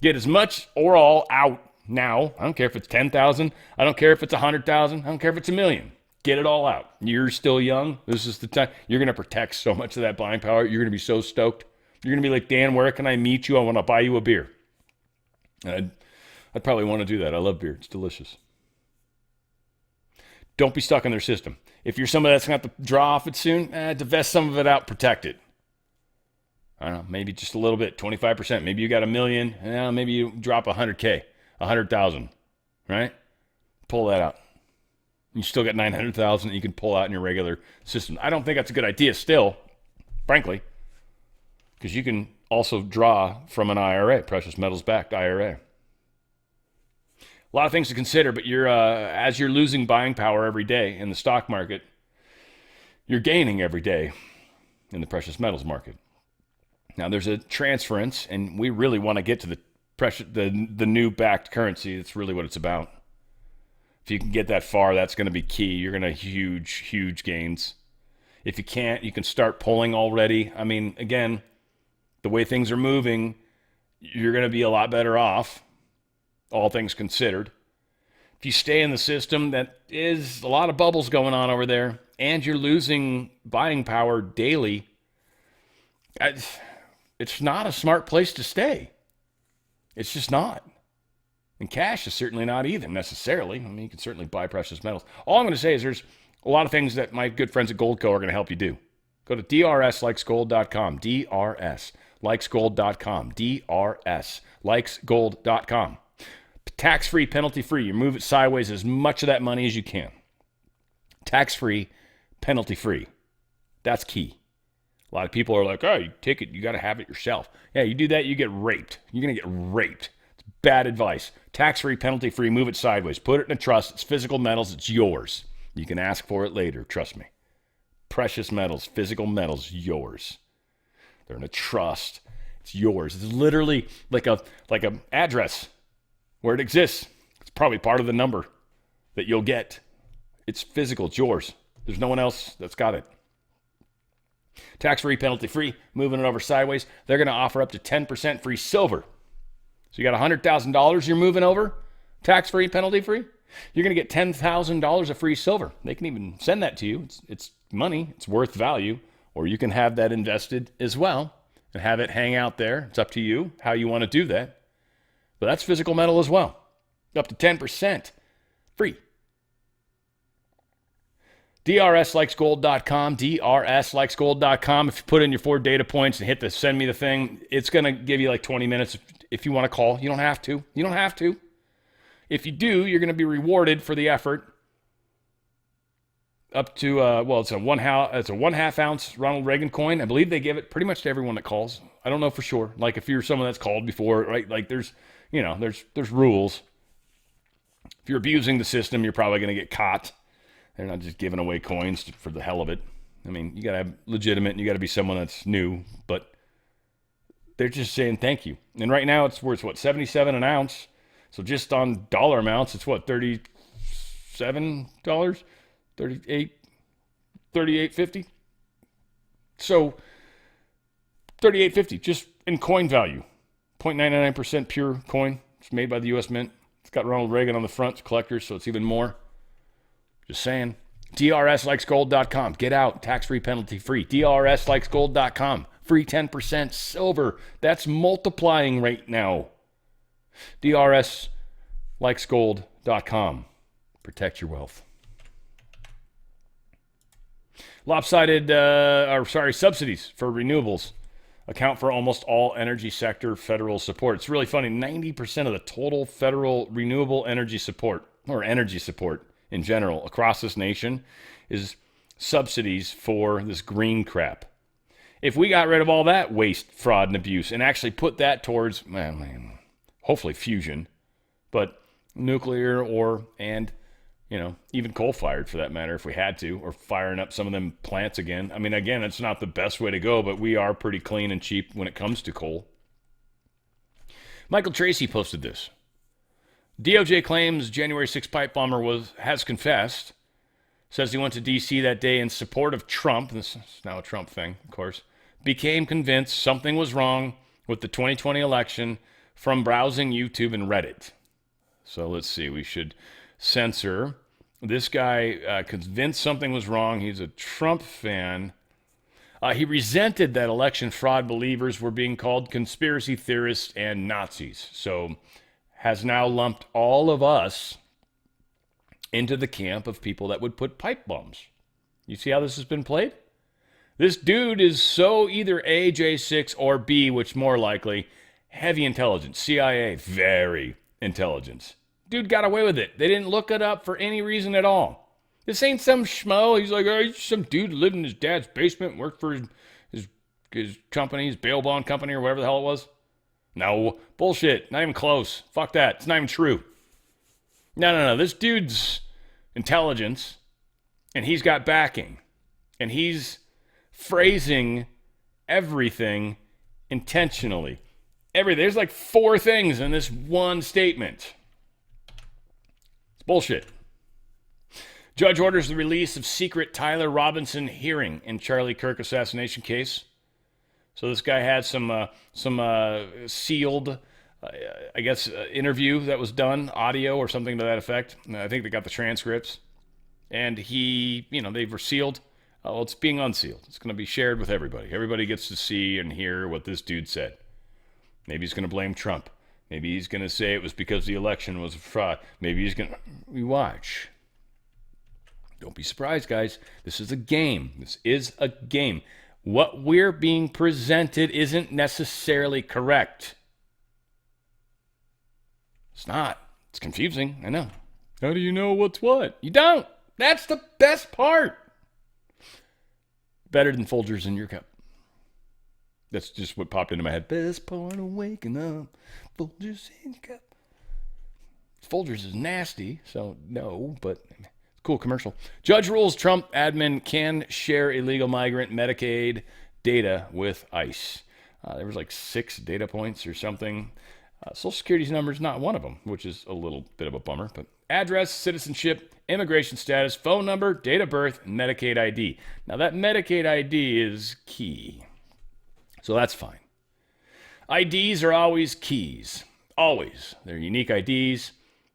Get as much or all out now. I don't care if it's 10,000. I don't care if it's 100,000. I don't care if it's $1 million. Get it all out. You're still young. This is the time. You're going to protect so much of that buying power. You're going to be so stoked. You're going to be like, Dan, where can I meet you? I want to buy you a beer. I'd probably want to do that. I love beer. It's delicious. Don't be stuck in their system. If you're somebody that's going to have to draw off it soon, divest some of it out, protect it. I don't know, maybe just a little bit, 25%. Maybe you got $1 million, maybe you drop 100K, 100,000, right? Pull that out. You still got 900,000 that you can pull out in your regular system. I don't think that's a good idea still, frankly, because you can also draw from an IRA, precious metals backed IRA. A lot of things to consider, but as you're losing buying power every day in the stock market, you're gaining every day in the precious metals market. Now, there's a transference, and we really want to get to the new backed currency. That's really what it's about. If you can get that far, that's going to be key. You're going to have huge gains. If you can't, you can start pulling already. I mean, again, the way things are moving, you're going to be a lot better off, all things considered. If you stay in the system, that is a lot of bubbles going on over there, and you're losing buying power daily, it's not a smart place to stay. It's just not. And cash is certainly not either, necessarily. I mean, you can certainly buy precious metals. All I'm going to say is there's a lot of things that my good friends at Goldco are going to help you do. Go to drslikesgold.com, drslikesgold.com, drslikesgold.com. Tax-free, penalty-free. You move it sideways as much of that money as you can. Tax-free, penalty-free. That's key. A lot of people are like, oh, you take it, you got to have it yourself. Yeah, you do that, you get raped. You're going to get raped. It's bad advice. Tax-free, penalty-free, move it sideways. Put it in a trust. It's physical metals. It's yours. You can ask for it later. Trust me. Precious metals, physical metals, yours. They're in a trust. It's yours. It's literally like a address where it exists. It's probably part of the number that you'll get. It's physical. It's yours. There's no one else that's got it. Tax-free, penalty-free, moving it over sideways. They're going to offer up to 10% free silver. So you got $100,000 you're moving over, tax-free, penalty-free. You're going to get $10,000 of free silver. They can even send that to you. It's money. It's worth value. Or you can have that invested as well and have it hang out there. It's up to you how you want to do that. But that's physical metal as well. Up to 10% free. DRSlikesgold.com, DRSlikesgold.com. If you put in your 4 data points and hit the send me the thing, it's going to give you like 20 minutes if you want to call. You don't have to. You don't have to. If you do, you're going to be rewarded for the effort. Up to, it's a 1/2 ounce Ronald Reagan coin. I believe they give it pretty much to everyone that calls. I don't know for sure. Like if you're someone that's called before, right? Like there's rules. If you're abusing the system, you're probably going to get caught. They're not just giving away coins for the hell of it. I mean, you got to have legitimate, and you got to be someone that's new, but they're just saying thank you. And right now it's worth, $77 an ounce. So just on dollar amounts, it's $37? $38.50? So $38.50 just in coin value. 0.99% pure coin. It's made by the U.S. Mint. It's got Ronald Reagan on the front. It's collectors, so it's even more. Just saying. DRSlikesgold.com. Get out. Tax-free, penalty-free. DRSlikesgold.com. Free 10% silver. That's multiplying right now. DRSlikesgold.com. Protect your wealth. Subsidies for renewables account for almost all energy sector federal support. It's really funny. 90% of the total federal renewable energy support, or energy support in general, across this nation is subsidies for this green crap. If we got rid of all that waste, fraud, and abuse and actually put that towards, hopefully fusion, but nuclear and even coal-fired for that matter if we had to, or firing up some of them plants again. I mean, again, it's not the best way to go, but we are pretty clean and cheap when it comes to coal. Michael Tracy posted this. DOJ claims January 6th pipe bomber has confessed, says he went to D.C. that day in support of Trump. This is now a Trump thing, of course. Became convinced something was wrong with the 2020 election from browsing YouTube and Reddit. So let's see. We should censor. This guy convinced something was wrong. He's a Trump fan. He resented that election fraud believers were being called conspiracy theorists and Nazis. So has now lumped all of us into the camp of people that would put pipe bombs. You see how this has been played? This dude is so either A, J6, or B, which more likely, heavy intelligence. CIA, very intelligence. Dude got away with it. They didn't look it up for any reason at all. This ain't some schmo. He's like, he's some dude lived in his dad's basement, worked for his company, his bail bond company, or whatever the hell it was. No, bullshit. Not even close. Fuck that. It's not even true. No. This dude's intelligence, and he's got backing, and he's phrasing everything intentionally. There's like 4 things in this one statement. It's bullshit. Judge orders the release of secret Tyler Robinson hearing in Charlie Kirk assassination case. So this guy had some sealed, interview that was done, audio or something to that effect. I think they got the transcripts. And they were sealed. It's being unsealed. It's going to be shared with everybody. Everybody gets to see and hear what this dude said. Maybe he's going to blame Trump. Maybe he's going to say it was because the election was a fraud. Maybe he's going to... You watch. Don't be surprised, guys. This is a game. This is a game. What we're being presented isn't necessarily correct. It's not. It's confusing. I know. How do you know what's what? You don't. That's the best part. Better than Folgers in your cup. That's just what popped into my head. Best part of waking up. Folgers in your cup. Folgers is nasty, so no, but cool commercial. Judge rules Trump admin can share illegal migrant Medicaid data with ICE. There was like 6 data points or something. Social Security's number is not one of them, which is a little bit of a bummer. But address, citizenship, immigration status, phone number, date of birth, and Medicaid ID. Now, that Medicaid ID is key. So that's fine. IDs are always keys. Always. They're unique IDs.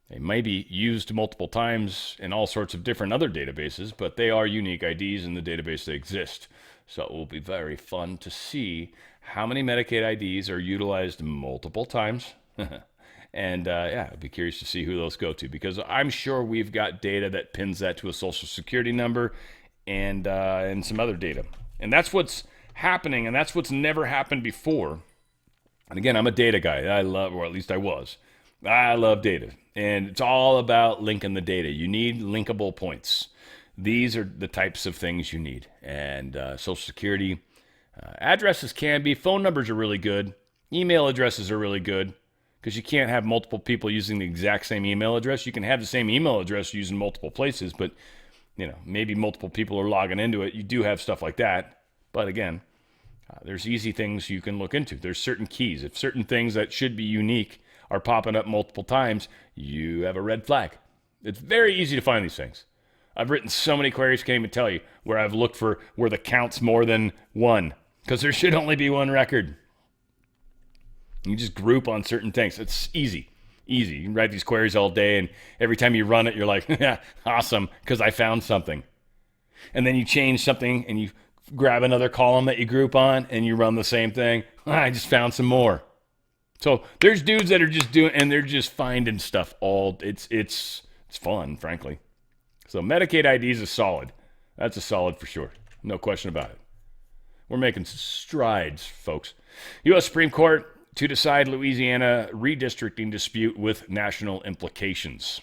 They may be used multiple times in all sorts of different other databases, but they are unique IDs in the database that exist. So it will be very fun to see how many Medicaid IDs are utilized multiple times. And I'd be curious to see who those go to, because I'm sure we've got data that pins that to a social security number and some other data. And that's what's happening, and that's what's never happened before. And again, I'm a data guy. I love, or at least I was. I love data. And it's all about linking the data. You need linkable points. These are the types of things you need. And Social Security, addresses can be. Phone numbers are really good. Email addresses are really good, because you can't have multiple people using the exact same email address. You can have the same email address used in multiple places, but maybe multiple people are logging into it. You do have stuff like that. But again, there's easy things you can look into. There's certain keys. If certain things that should be unique are popping up multiple times, you have a red flag. It's very easy to find these things. I've written so many queries, can't even tell you, where I've looked for where the count's more than one, because there should only be one record. You just group on certain things. It's easy. Easy. You can write these queries all day, and every time you run it, you're like, yeah, awesome, because I found something. And then you change something, and you grab another column that you group on, and you run the same thing. I just found some more. So there's dudes that are just doing, and they're just finding stuff all. It's fun, frankly. So Medicaid IDs is solid. That's a solid for sure. No question about it. We're making strides, folks. U.S. Supreme Court to decide Louisiana redistricting dispute with national implications.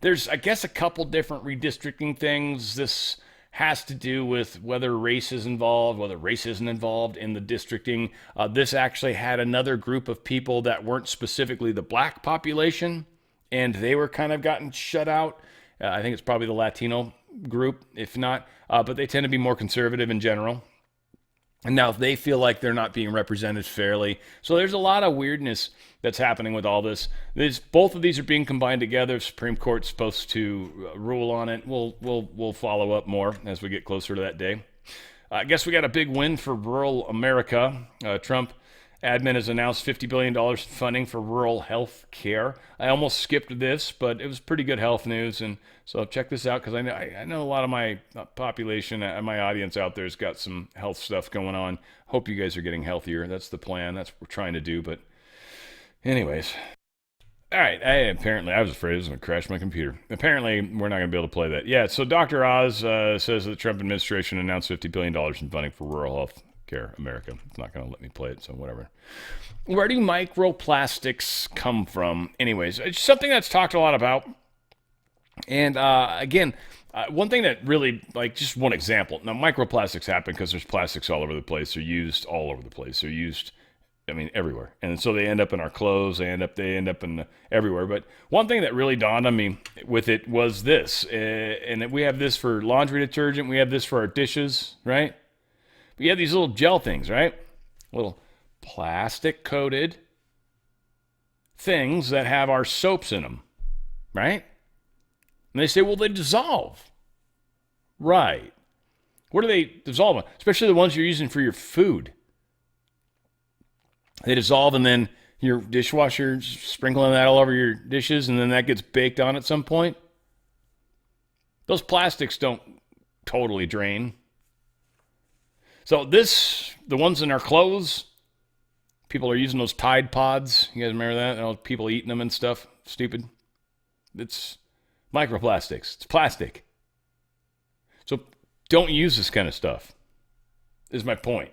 There's, I guess, a couple different redistricting things. This has to do with whether race is involved, whether race isn't involved in the districting. This actually had another group of people that weren't specifically the black population, and they were kind of gotten shut out. I think it's probably the Latino group, if not, but they tend to be more conservative in general. And now they feel like they're not being represented fairly. So there's a lot of weirdness that's happening with all this. Both of these are being combined together. Supreme Court's supposed to rule on it. We'll follow up more as we get closer to that day. I guess we got a big win for rural America. Trump admin has announced $50 billion in funding for rural health care. I almost skipped this, but it was pretty good health news. And so check this out, because I know a lot of my population, my audience out there has got some health stuff going on. Hope you guys are getting healthier. That's the plan. That's what we're trying to do. But anyways, all right. I was afraid it was going to crash my computer. Apparently, we're not going to be able to play that. Yeah, so Dr. Oz says that the Trump administration announced $50 billion in funding for rural health care America. It's not going to let me play it, so whatever. Where do microplastics come from? Anyways, it's something that's talked a lot about. And again, one thing that really, just one example. Now, microplastics happen because there's plastics all over the place. They're used all over the place. They're used, everywhere. And so they end up in our clothes. They end up in everywhere. But one thing that really dawned on me with it was this. And we have this for laundry detergent. We have this for our dishes, right? We have these little gel things, right? Little plastic-coated things that have our soaps in them, right? And they say, well, they dissolve. Right. What do they dissolve on? Especially the ones you're using for your food. They dissolve, and then your dishwasher sprinkling that all over your dishes, and then that gets baked on at some point. Those plastics don't totally drain. So the ones in our clothes, people are using those Tide Pods. You guys remember that? People eating them and stuff. Stupid. It's microplastics. It's plastic. So don't use this kind of stuff, is my point.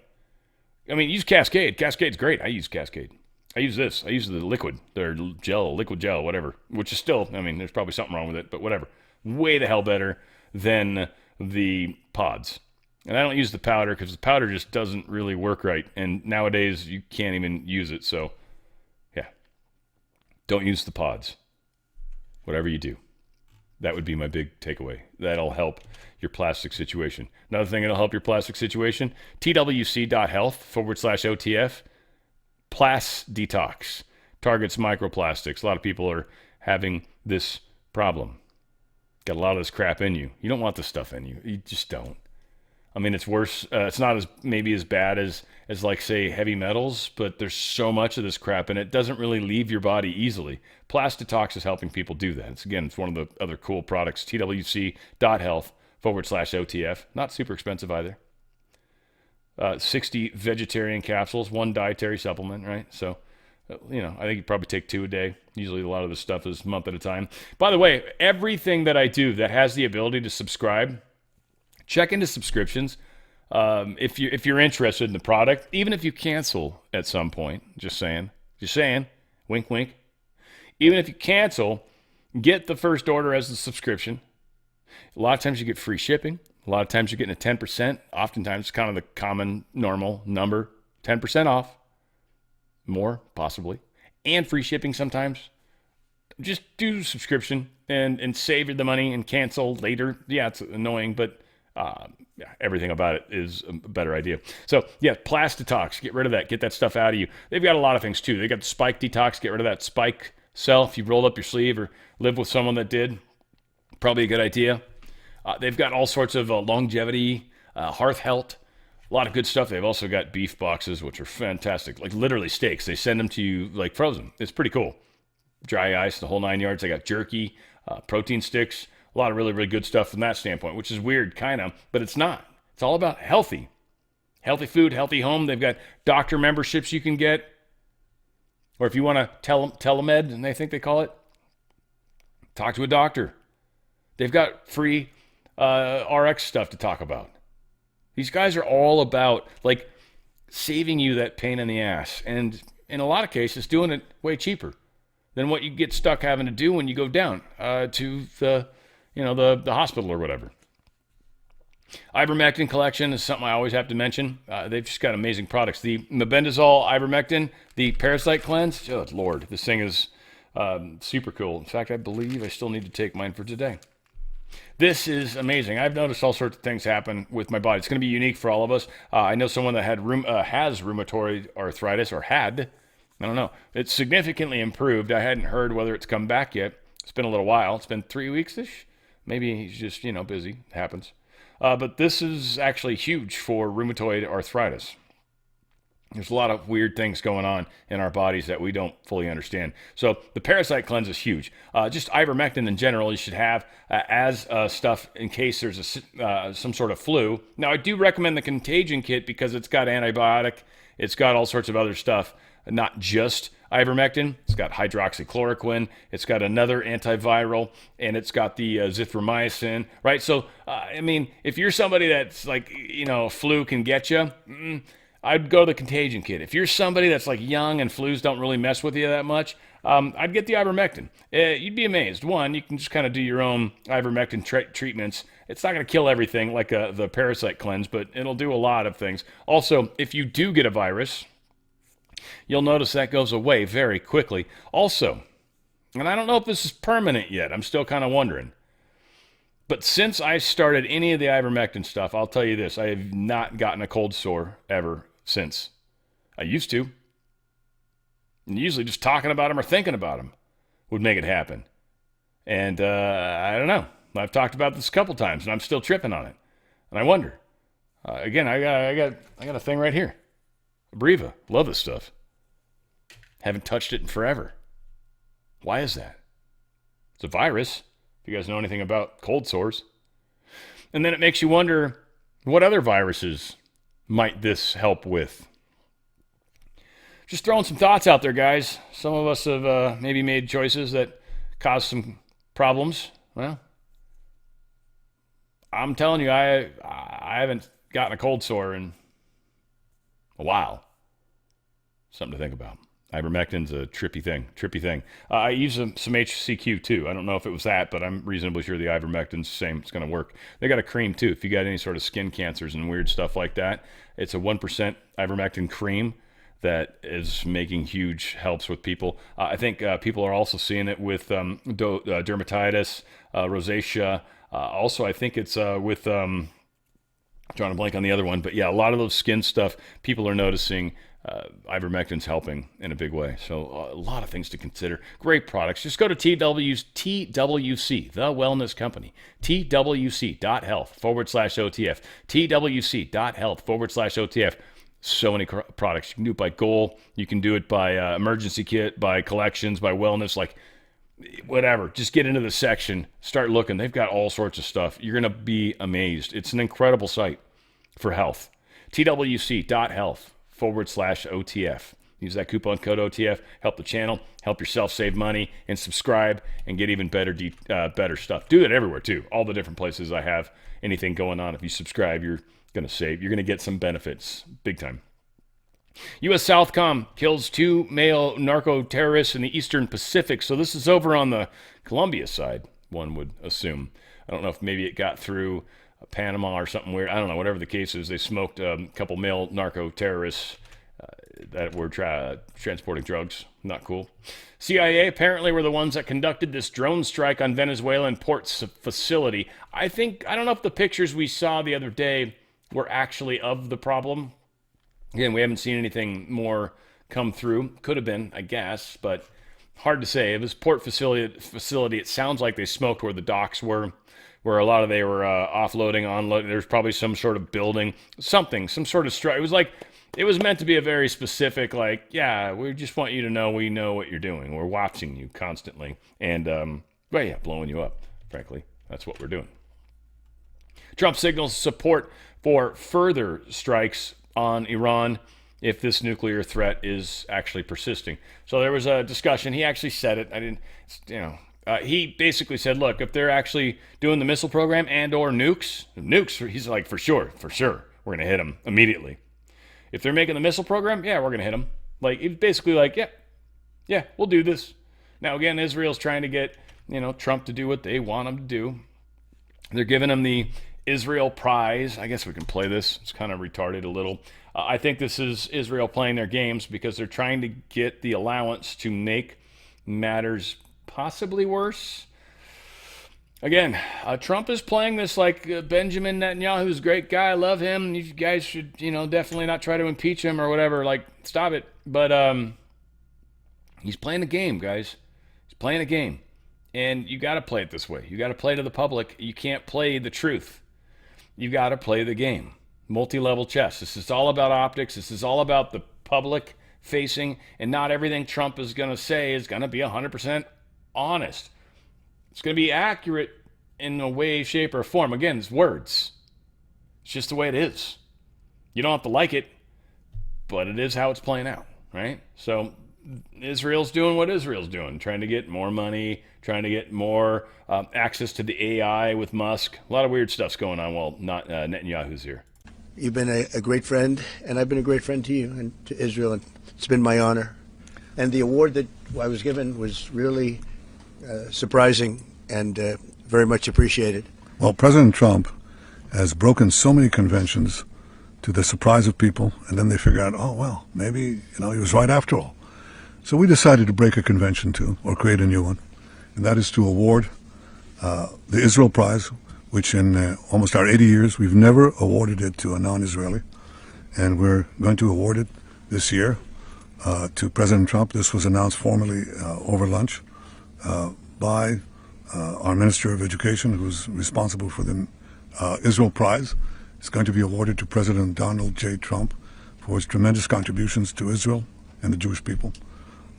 Use Cascade. Cascade's great. I use Cascade. I use this. I use the liquid gel, whatever, which is still, there's probably something wrong with it, but whatever. Way the hell better than the pods. And I don't use the powder because the powder just doesn't really work right. And nowadays, you can't even use it. So, yeah. Don't use the pods. Whatever you do. That would be my big takeaway. That'll help your plastic situation. Another thing that'll help your plastic situation, twc.health/OTF. Plas Detox targets microplastics. A lot of people are having this problem. Got a lot of this crap in you. You don't want this stuff in you. You just don't. I mean, it's worse. It's not as maybe as bad as like, say, heavy metals, but there's so much of this crap, and it doesn't really leave your body easily. Plastitox is helping people do that. It's one of the other cool products, twc.health/OTF. Not super expensive either. 60 vegetarian capsules, 1 dietary supplement, right? So, I think you probably take 2 a day. Usually a lot of this stuff is a month at a time. By the way, everything that I do that has the ability to subscribe, check into subscriptions. If you're interested in the product, even if you cancel at some point, just saying, wink, wink. Even if you cancel, get the first order as a subscription. A lot of times you get free shipping. A lot of times you're getting a 10%. Oftentimes it's kind of the common, normal number, 10% off. More, possibly. And free shipping sometimes. Just do subscription and save the money and cancel later. Yeah, it's annoying, but everything about it is a better idea. So, yeah, Plastitox, get rid of that. Get that stuff out of you. They've got a lot of things, too. They got the Spike Detox, get rid of that spike cell. If you rolled up your sleeve or lived with someone that did, probably a good idea. They've got all sorts of longevity, hearth health, a lot of good stuff. They've also got beef boxes, which are fantastic, like literally steaks. They send them to you like frozen. It's pretty cool. Dry ice, the whole 9 yards. They got jerky, protein sticks, a lot of really, really good stuff from that standpoint, which is weird, kind of, but it's not. It's all about healthy food, healthy home. They've got doctor memberships you can get, or if you want to telemed, and they think they call it, talk to a doctor. They've got free RX stuff to talk about. These guys are all about like saving you that pain in the ass, and in a lot of cases, doing it way cheaper than what you get stuck having to do when you go down to the hospital or whatever. Ivermectin collection is something I always have to mention. They've just got amazing products. The mebendazole ivermectin, the parasite cleanse. Oh Lord, this thing is super cool. In fact, I believe I still need to take mine for today. This is amazing. I've noticed all sorts of things happen with my body. It's going to be unique for all of us. I know someone that has rheumatoid arthritis, or had. I don't know. It's significantly improved. I hadn't heard whether it's come back yet. It's been a little while. It's been 3 weeks-ish. Maybe he's just, busy. It happens. But this is actually huge for rheumatoid arthritis. There's a lot of weird things going on in our bodies that we don't fully understand. So the parasite cleanse is huge. Just ivermectin in general you should have as stuff in case there's some sort of flu. Now, I do recommend the contagion kit because it's got antibiotic. It's got all sorts of other stuff, not just ivermectin. It's got hydroxychloroquine. It's got another antiviral, and it's got the zithromycin, right? So, if you're somebody that's like, flu can get you, I'd go the contagion kit. If you're somebody that's like young and flus don't really mess with you that much, I'd get the ivermectin. You'd be amazed. One, you can just kind of do your own ivermectin treatments. It's not going to kill everything like the parasite cleanse, but it'll do a lot of things. Also, if you do get a virus, you'll notice that goes away very quickly. Also, and I don't know if this is permanent yet. I'm still kind of wondering. But since I started any of the ivermectin stuff, I'll tell you this. I have not gotten a cold sore ever since. I used to. And usually just talking about them or thinking about them would make it happen. And I don't know. I've talked about this a couple times, and I'm still tripping on it. And I wonder. Again, I got a thing right here. Abreva. Love this stuff. Haven't touched it in forever. Why is that? It's a virus, if you guys know anything about cold sores. And then it makes you wonder, what other viruses might this help with? Just throwing some thoughts out there, guys. Some of us have maybe made choices that caused some problems. Well, I'm telling you, I haven't gotten a cold sore in a while. Something to think about. Ivermectin's a trippy thing. I use some HCQ too. I don't know if it was that, but I'm reasonably sure the ivermectin's the same. It's going to work. They got a cream too. If you got any sort of skin cancers and weird stuff like that, it's a 1% ivermectin cream that is making huge helps with people. I think people are also seeing it with dermatitis, rosacea. Also, I think it's with... drawing a blank on the other one, but yeah, a lot of those skin stuff, people are noticing ivermectin's helping in a big way. So a lot of things to consider. Great products. Just go to TWC, the wellness company, twc.health/OTF, twc.health/OTF. So many products. You can do it by goal. You can do it by emergency kit, by collections, by wellness, like whatever. Just get into the section, start looking. They've got all sorts of stuff. You're going to be amazed. It's an incredible site for health. twc.health/OTF. Use that coupon code OTF. Help the channel, help yourself save money, and subscribe and get even better stuff. Do that everywhere too. All the different places I have anything going on. If you subscribe, you're going to save. You're going to get some benefits. Big time. U.S. Southcom kills 2 male narco-terrorists in the Eastern Pacific. So this is over on the Colombia side, one would assume. I don't know if maybe it got through Panama or something weird. I don't know. Whatever the case is, they smoked a couple male narco-terrorists that were transporting drugs. Not cool. CIA apparently were the ones that conducted this drone strike on Venezuelan port facility. I don't know if the pictures we saw the other day were actually of the problem. Again, we haven't seen anything more come through. Could have been, I guess, but hard to say. It was port facility. It sounds like they smoked where the docks were, where a lot of they were offloading, onloading. There's probably some sort of building, some sort of strike. It was meant to be a very specific, like, yeah, we just want you to know we know what you're doing. We're watching you constantly. And, blowing you up, frankly. That's what we're doing. Trump signals support for further strikes on Iran if this nuclear threat is actually persisting. So there was a discussion. He actually said it. He basically said, look, if they're actually doing the missile program and or nukes, he's like, for sure, we're going to hit them immediately. If they're making the missile program, yeah, we're going to hit them. Like, it's basically like, yeah, we'll do this. Now, again, Israel's trying to get, Trump to do what they want him to do. They're giving him the Israel prize. I guess we can play this. It's kind of retarded a little. I think this is Israel playing their games because they're trying to get the allowance to make matters possibly worse. Again, Trump is playing this like Benjamin Netanyahu's a great guy. I love him. You guys should, definitely not try to impeach him or whatever. Like, stop it. But he's playing the game, guys. He's playing a game. And you got to play it this way. You got to play to the public. You can't play the truth. You got to play the game. Multi-level chess. This is all about optics. This is all about the public facing. And not everything Trump is going to say is going to be 100% honest. It's going to be accurate in a way, shape, or form. Again, it's words. It's just the way it is. You don't have to like it, but it is how it's playing out, right? So Israel's doing what Israel's doing, trying to get more money, trying to get more access to the AI with Musk. A lot of weird stuff's going on while not Netanyahu's here. You've been a great friend, and I've been a great friend to you and to Israel, and it's been my honor. And the award that I was given was really surprising and very much appreciated. Well, President Trump has broken so many conventions to the surprise of people, and then they figure out, oh, well, maybe, he was right after all. So we decided to break a convention too, or create a new one, and that is to award the Israel Prize, which in almost our 80 years, we've never awarded it to a non-Israeli, and we're going to award it this year to President Trump. This was announced formally over lunch by our Minister of Education, who's responsible for the Israel Prize. It's going to be awarded to President Donald J. Trump for his tremendous contributions to Israel and the Jewish people.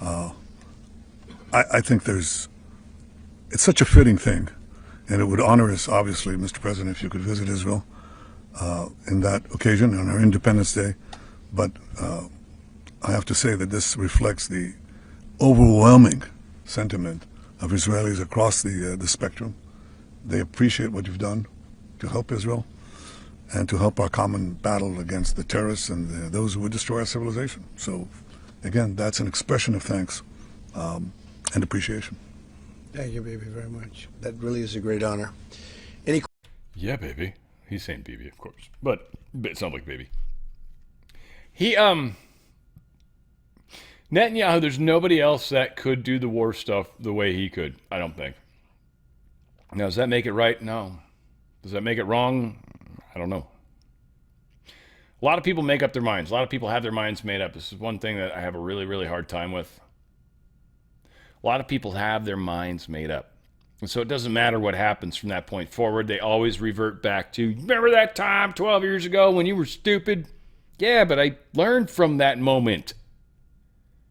I think it's such a fitting thing, and it would honor us, obviously, Mr. President, if you could visit Israel in that occasion on our Independence Day. But I have to say that this reflects the overwhelming sentiment of Israelis across the spectrum. They appreciate what you've done to help Israel and to help our common battle against the terrorists and those who would destroy our civilization. So, again, that's an expression of thanks and appreciation. Thank you, baby, very much. That really is a great honor. Yeah, baby. He's saying baby, of course, but it sounds like baby. Netanyahu, there's nobody else that could do the war stuff the way he could, I don't think. Now, does that make it right? No. Does that make it wrong? I don't know. A lot of people make up their minds. A lot of people have their minds made up. This is one thing that I have a really, really hard time with. A lot of people have their minds made up. And so it doesn't matter what happens from that point forward. They always revert back to, remember that time 12 years ago when you were stupid? Yeah, but I learned from that moment.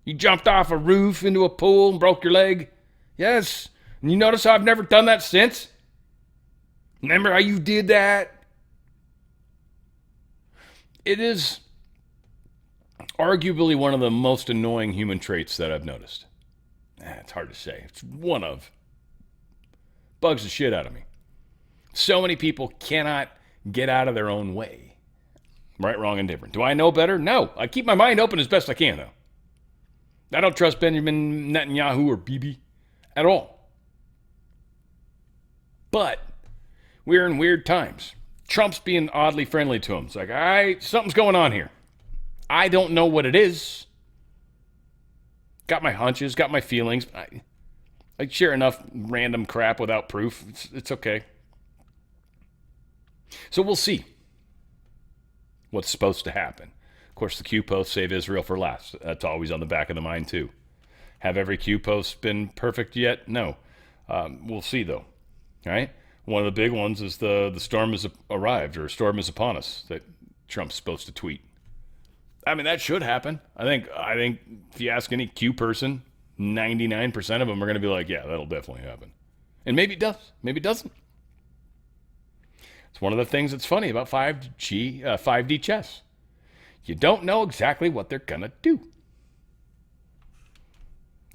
You jumped off a roof into a pool and broke your leg? Yes. And you notice how I've never done that since? Remember how you did that? It is arguably one of the most annoying human traits that I've noticed. It's hard to say. It's one of. Bugs the shit out of me. So many people cannot get out of their own way. Right, wrong, and different. Do I know better? No. I keep my mind open as best I can, though. I don't trust Benjamin Netanyahu or Bibi at all. But we're in weird times. Trump's being oddly friendly to him. It's like, all right, something's going on here. I don't know what it is. Got my hunches, got my feelings. I share enough random crap without proof. It's okay. So we'll see what's supposed to happen. Of course, the Q posts save Israel for last. That's always on the back of the mind, too. Have every Q post been perfect yet? No. We'll see, though. All right? One of the big ones is the storm has arrived, or storm is upon us, that Trump's supposed to tweet. I mean, that should happen. I think if you ask any Q person, 99% of them are going to be like, yeah, that'll definitely happen. And maybe it does. Maybe it doesn't. It's one of the things that's funny about 5D chess. You don't know exactly what they're going to do.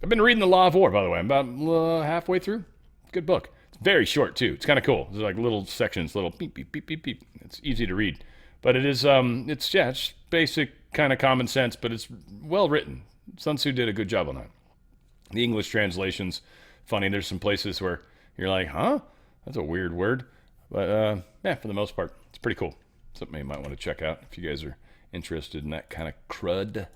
I've been reading The Law of War, by the way. I'm about halfway through. Good book. It's very short, too. It's kind of cool. There's like little sections, little beep, beep, beep, beep, beep. It's easy to read. But it is, it's basic kind of common sense, but it's well written. Sun Tzu did a good job on that. The English translation's funny. There's some places where you're like, huh? That's a weird word. But, for the most part, it's pretty cool. Something you might want to check out if you guys are interested in that kind of crud.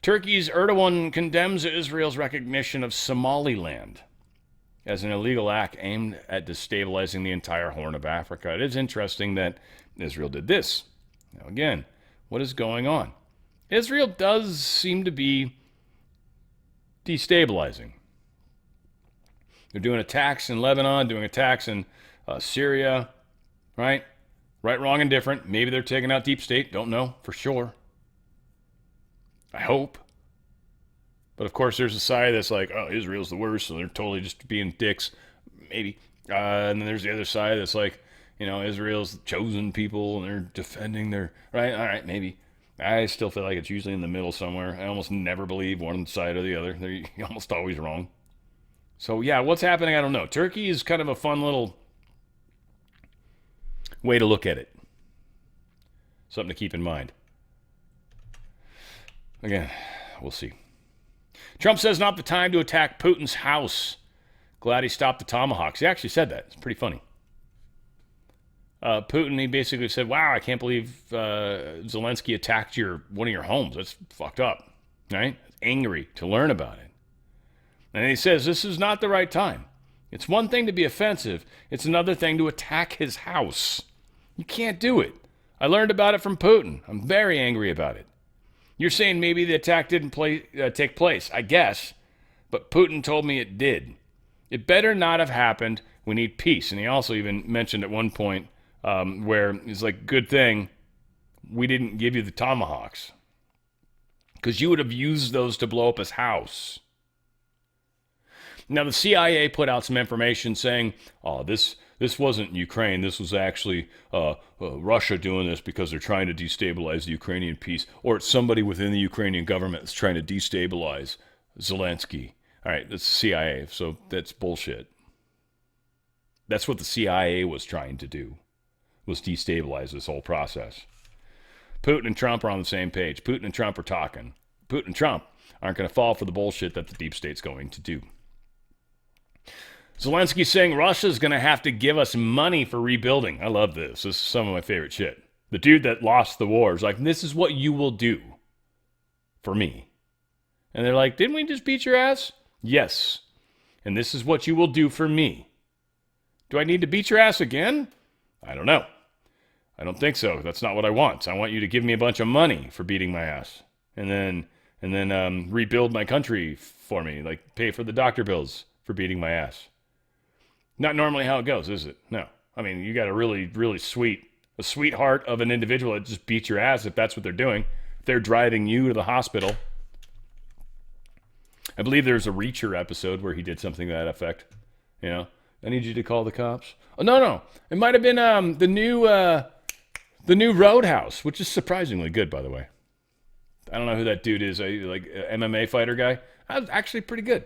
Turkey's Erdogan condemns Israel's recognition of Somaliland as an illegal act aimed at destabilizing the entire Horn of Africa. It is interesting that Israel did this. Now, again, what is going on? Israel does seem to be destabilizing. They're doing attacks in Lebanon, doing attacks in Syria, right? Right, wrong, and different. Maybe they're taking out deep state. Don't know for sure. I hope. But of course, there's a side that's like, oh, Israel's the worst, so they're totally just being dicks. Maybe. And then there's the other side that's like, Israel's chosen people and they're defending their, right? All right, maybe. I still feel like it's usually in the middle somewhere. I almost never believe one side or the other. They're almost always wrong. So, yeah, what's happening? I don't know. Turkey is kind of a fun little way to look at it. Something to keep in mind. Again, we'll see. Trump says not the time to attack Putin's house. Glad he stopped the tomahawks. He actually said that. It's pretty funny. Putin, he basically said, wow, I can't believe Zelensky attacked one of your homes. That's fucked up, right? Angry to learn about it. And he says, this is not the right time. It's one thing to be offensive. It's another thing to attack his house. You can't do it. I learned about it from Putin. I'm very angry about it. You're saying maybe the attack didn't take place, I guess, but Putin told me it did. It better not have happened. We need peace. And he also even mentioned at one point where he's like, good thing we didn't give you the tomahawks because you would have used those to blow up his house. Now, the CIA put out some information saying, oh, this wasn't Ukraine. This was actually Russia doing this because they're trying to destabilize the Ukrainian peace. Or it's somebody within the Ukrainian government that's trying to destabilize Zelensky. All right, that's the CIA, so that's bullshit. That's what the CIA was trying to do, was destabilize this whole process. Putin and Trump are on the same page. Putin and Trump are talking. Putin and Trump aren't going to fall for the bullshit that the deep state's going to do. Zelensky's saying Russia's going to have to give us money for rebuilding. I love this. This is some of my favorite shit. The dude that lost the war is like, this is what you will do for me. And they're like, didn't we just beat your ass? Yes. And this is what you will do for me. Do I need to beat your ass again? I don't know. I don't think so. That's not what I want. I want you to give me a bunch of money for beating my ass, and then rebuild my country for me, like pay for the doctor bills for beating my ass. Not normally how it goes, is it? No. I mean, you got a really, really sweetheart of an individual that just beats your ass if that's what they're doing. If they're driving you to the hospital. I believe there's a Reacher episode where he did something to that effect. You know, I need you to call the cops. Oh, no. It might have been the new Roadhouse, which is surprisingly good, by the way. I don't know who that dude is. Like an MMA fighter guy. That was actually pretty good.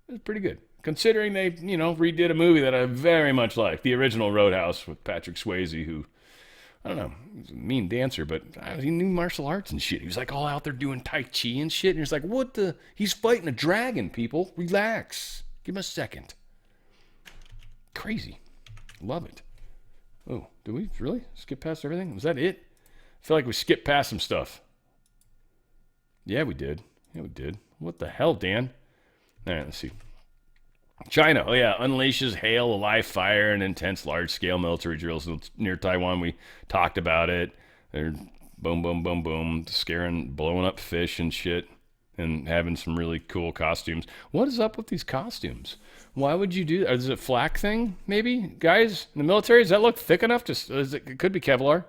It was pretty good. Considering they, redid a movie that I very much like. The original Roadhouse with Patrick Swayze, who, I don't know, he was a mean dancer, but he knew martial arts and shit. He was like all out there doing Tai Chi and shit. And he's like, what the? He's fighting a dragon, people. Relax. Give him a second. Crazy. Love it. Oh, did we really skip past everything? Was that it? I feel like we skipped past some stuff. Yeah, we did. What the hell, Dan? All right, let's see. China, unleashes hail, a live fire, and intense large-scale military drills near Taiwan. We talked about it. They're boom, boom, boom, boom, blowing up fish and shit, and having some really cool costumes. What is up with these costumes? Why would you do that? Is it a flak thing, maybe? Guys in the military, does that look thick enough? It could be Kevlar.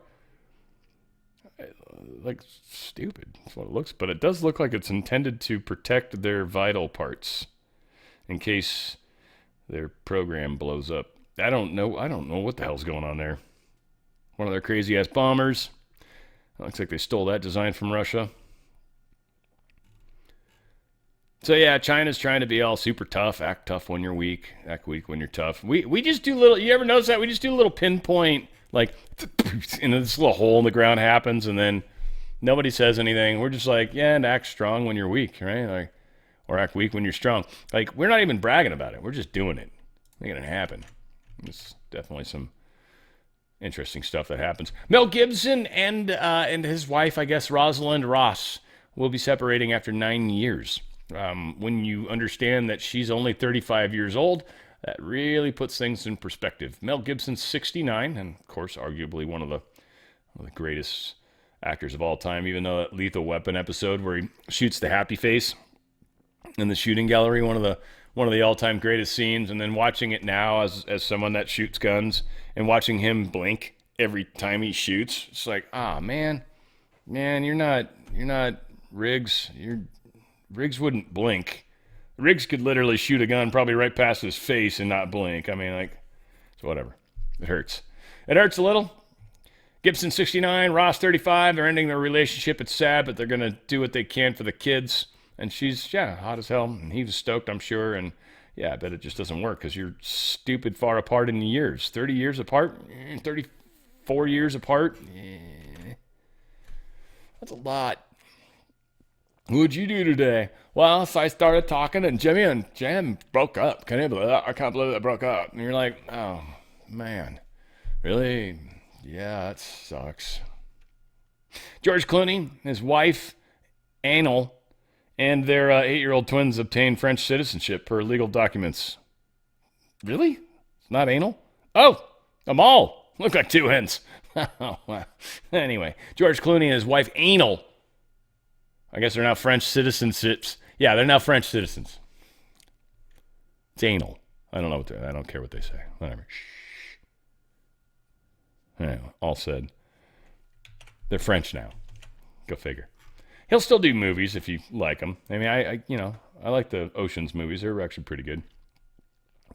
Like, stupid. That's what it looks. But it does look like it's intended to protect their vital parts in case their program blows up. I don't know what the hell's going on there. One of their crazy-ass bombers. It looks like they stole that design from Russia. So, yeah, China's trying to be all super tough. Act tough when you're weak. Act weak when you're tough. We just do little... You ever notice that? We just do a little pinpoint, like, and this little hole in the ground happens, and then nobody says anything. We're just like, yeah, and act strong when you're weak, right? Like, or act weak when you're strong. Like, we're not even bragging about it. We're just doing it. Making it happen. It's definitely some interesting stuff that happens. Mel Gibson and his wife, I guess, Rosalind Ross, will be separating after 9 years. When you understand that she's only 35 years old, that really puts things in perspective. Mel Gibson's 69, and of course, arguably one of the greatest actors of all time, even though that Lethal Weapon episode where he shoots the happy face in the shooting gallery, one of the all-time greatest scenes, and then watching it now as someone that shoots guns and watching him blink every time he shoots, it's like, man, you're not Riggs. Riggs wouldn't blink. Riggs could literally shoot a gun probably right past his face and not blink. I mean, like, so whatever. It hurts. It hurts a little. Gibson 69, Ross 35. They're ending their relationship. It's sad, but they're going to do what they can for the kids. And she's, hot as hell. And he was stoked, I'm sure. And, I bet it just doesn't work because you're stupid far apart in the years. 30 years apart? 34 years apart? That's a lot. What would you do today? Well, so I started talking, and Jimmy and Jen broke up. Can you believe that? I can't believe they broke up. And you're like, oh, man. Really? Yeah, that sucks. George Clooney, his wife, Anal, and their 8-year-old twins obtained French citizenship per legal documents. Really? It's not anal? Oh, Amal. Look like two hens. Anyway, George Clooney and his wife, Anal. I guess they're now French citizenships. Yeah, they're now French citizens. It's anal. I don't care what they say. Whatever. Shh. Anyway, all said. They're French now. Go figure. He'll still do movies if you like them. I mean, I like the Ocean's movies. They're actually pretty good.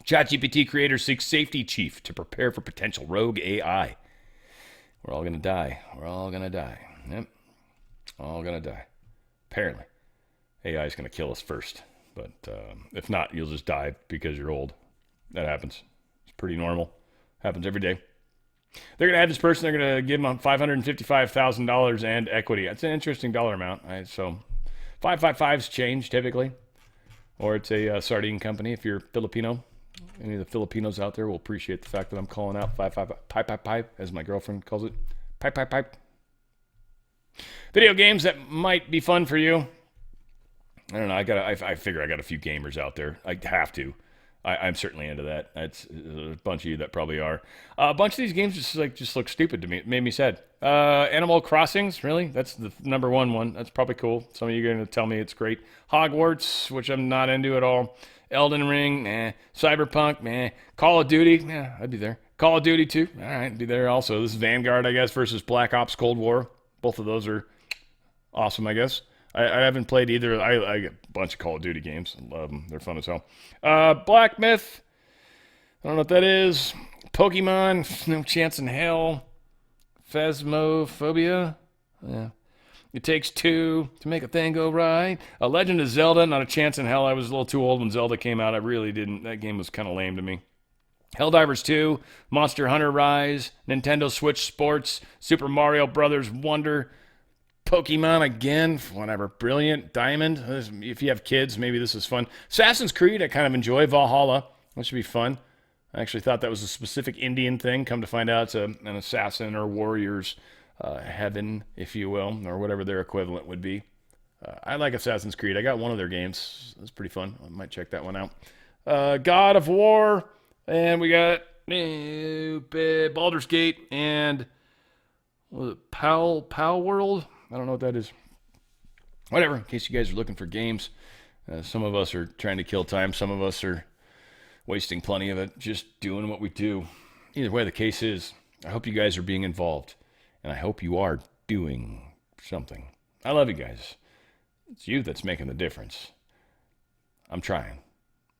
ChatGPT creator seeks safety chief to prepare for potential rogue AI. We're all going to die. Yep. All going to die. Apparently. AI is going to kill us first. But if not, you'll just die because you're old. That happens. It's pretty normal. Happens every day. They're going to have this person. They're going to give them $555,000 and equity. That's an interesting dollar amount. Right? So 555s change typically. Or it's a sardine company if you're Filipino. Any of the Filipinos out there will appreciate the fact that I'm calling out 555, as my girlfriend calls it. Pipe. Video games that might be fun for you. I don't know. I figure I got a few gamers out there. I have to. I'm certainly into that. That's a bunch of you that probably are. A bunch of these games just look stupid to me. It made me sad. Animal Crossings, really? That's the number one. That's probably cool. Some of you are going to tell me it's great. Hogwarts, which I'm not into at all. Elden Ring, Cyberpunk, Call of Duty, I'd be there. Call of Duty 2, all right, I'd be there also. This is Vanguard, I guess, versus Black Ops Cold War. Both of those are awesome, I guess. I haven't played either. I get a bunch of Call of Duty games. I love them. They're fun as hell. Black Myth. I don't know what that is. Pokemon. No Chance in Hell. Phasmophobia. Yeah. It Takes Two to Make a Thing Go Right. A Legend of Zelda. Not a chance in hell. I was a little too old when Zelda came out. I really didn't. That game was kind of lame to me. Helldivers 2. Monster Hunter Rise. Nintendo Switch Sports. Super Mario Brothers Wonder. Pokemon again, whatever, brilliant. Diamond, if you have kids, maybe this is fun. Assassin's Creed, I kind of enjoy. Valhalla, that should be fun. I actually thought that was a specific Indian thing. Come to find out, it's an assassin or warrior's heaven, if you will, or whatever their equivalent would be. I like Assassin's Creed. I got one of their games. It's pretty fun. I might check that one out. God of War, and we got Baldur's Gate, and what was it, Pal World? I don't know what that is. Whatever, in case you guys are looking for games. Some of us are trying to kill time. Some of us are wasting plenty of it, just doing what we do. Either way the case is, I hope you guys are being involved. And I hope you are doing something. I love you guys. It's you that's making the difference. I'm trying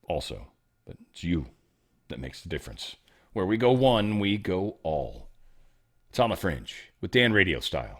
also, but it's you that makes the difference. Where we go one, we go all. It's on the Fringe with Dan RadioStyle.